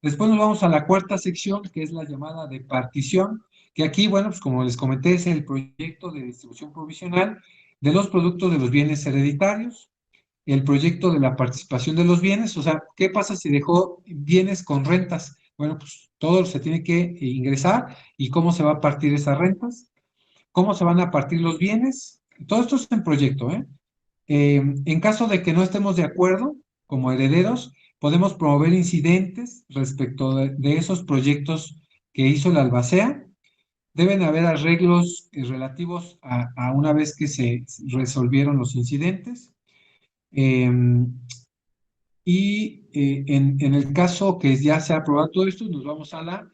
Después nos vamos a la cuarta sección, que es la llamada de partición, que aquí, bueno, pues como les comenté, es el proyecto de distribución provisional de los productos de los bienes hereditarios, el proyecto de la participación de los bienes. O sea, ¿qué pasa si dejó bienes con rentas? Bueno, pues todo se tiene que ingresar, y cómo se va a partir esas rentas, cómo se van a partir los bienes. Todo esto es en proyecto, ¿eh? En caso de que no estemos de acuerdo como herederos, podemos promover incidentes respecto de esos proyectos que hizo la albacea. Deben haber arreglos relativos a una vez que se resolvieron los incidentes. Eh, en el caso que ya se ha aprobado todo esto, nos vamos a la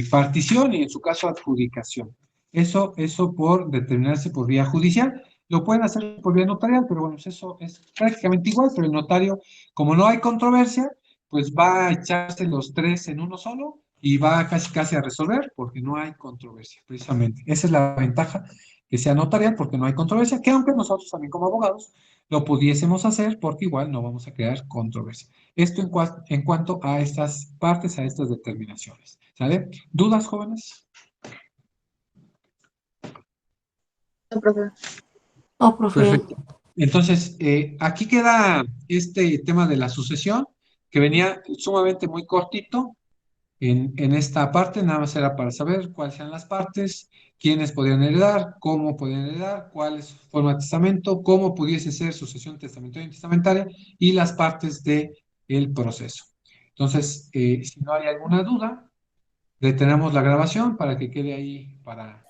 partición y en su caso adjudicación. Eso por determinarse por vía judicial. Lo pueden hacer por vía notarial, pero bueno, eso es prácticamente igual, pero el notario, como no hay controversia, pues va a echarse los tres en uno solo y va casi a resolver porque no hay controversia, precisamente. Esa es la ventaja que sea notarial, porque no hay controversia, que aunque nosotros también como abogados lo pudiésemos hacer, porque igual no vamos a crear controversia. Esto en cuanto a estas partes, a estas determinaciones. ¿Sale? ¿Dudas, jóvenes? No, profe. No, profe. Perfecto. Entonces, aquí queda este tema de la sucesión, que venía sumamente muy cortito en esta parte. Nada más era para saber cuáles eran las partes, quiénes podían heredar, cómo podían heredar, cuál es su forma de testamento, cómo pudiese ser sucesión testamentaria y testamentaria, y las partes del proceso. Entonces, si no hay alguna duda, detenemos la grabación para que quede ahí para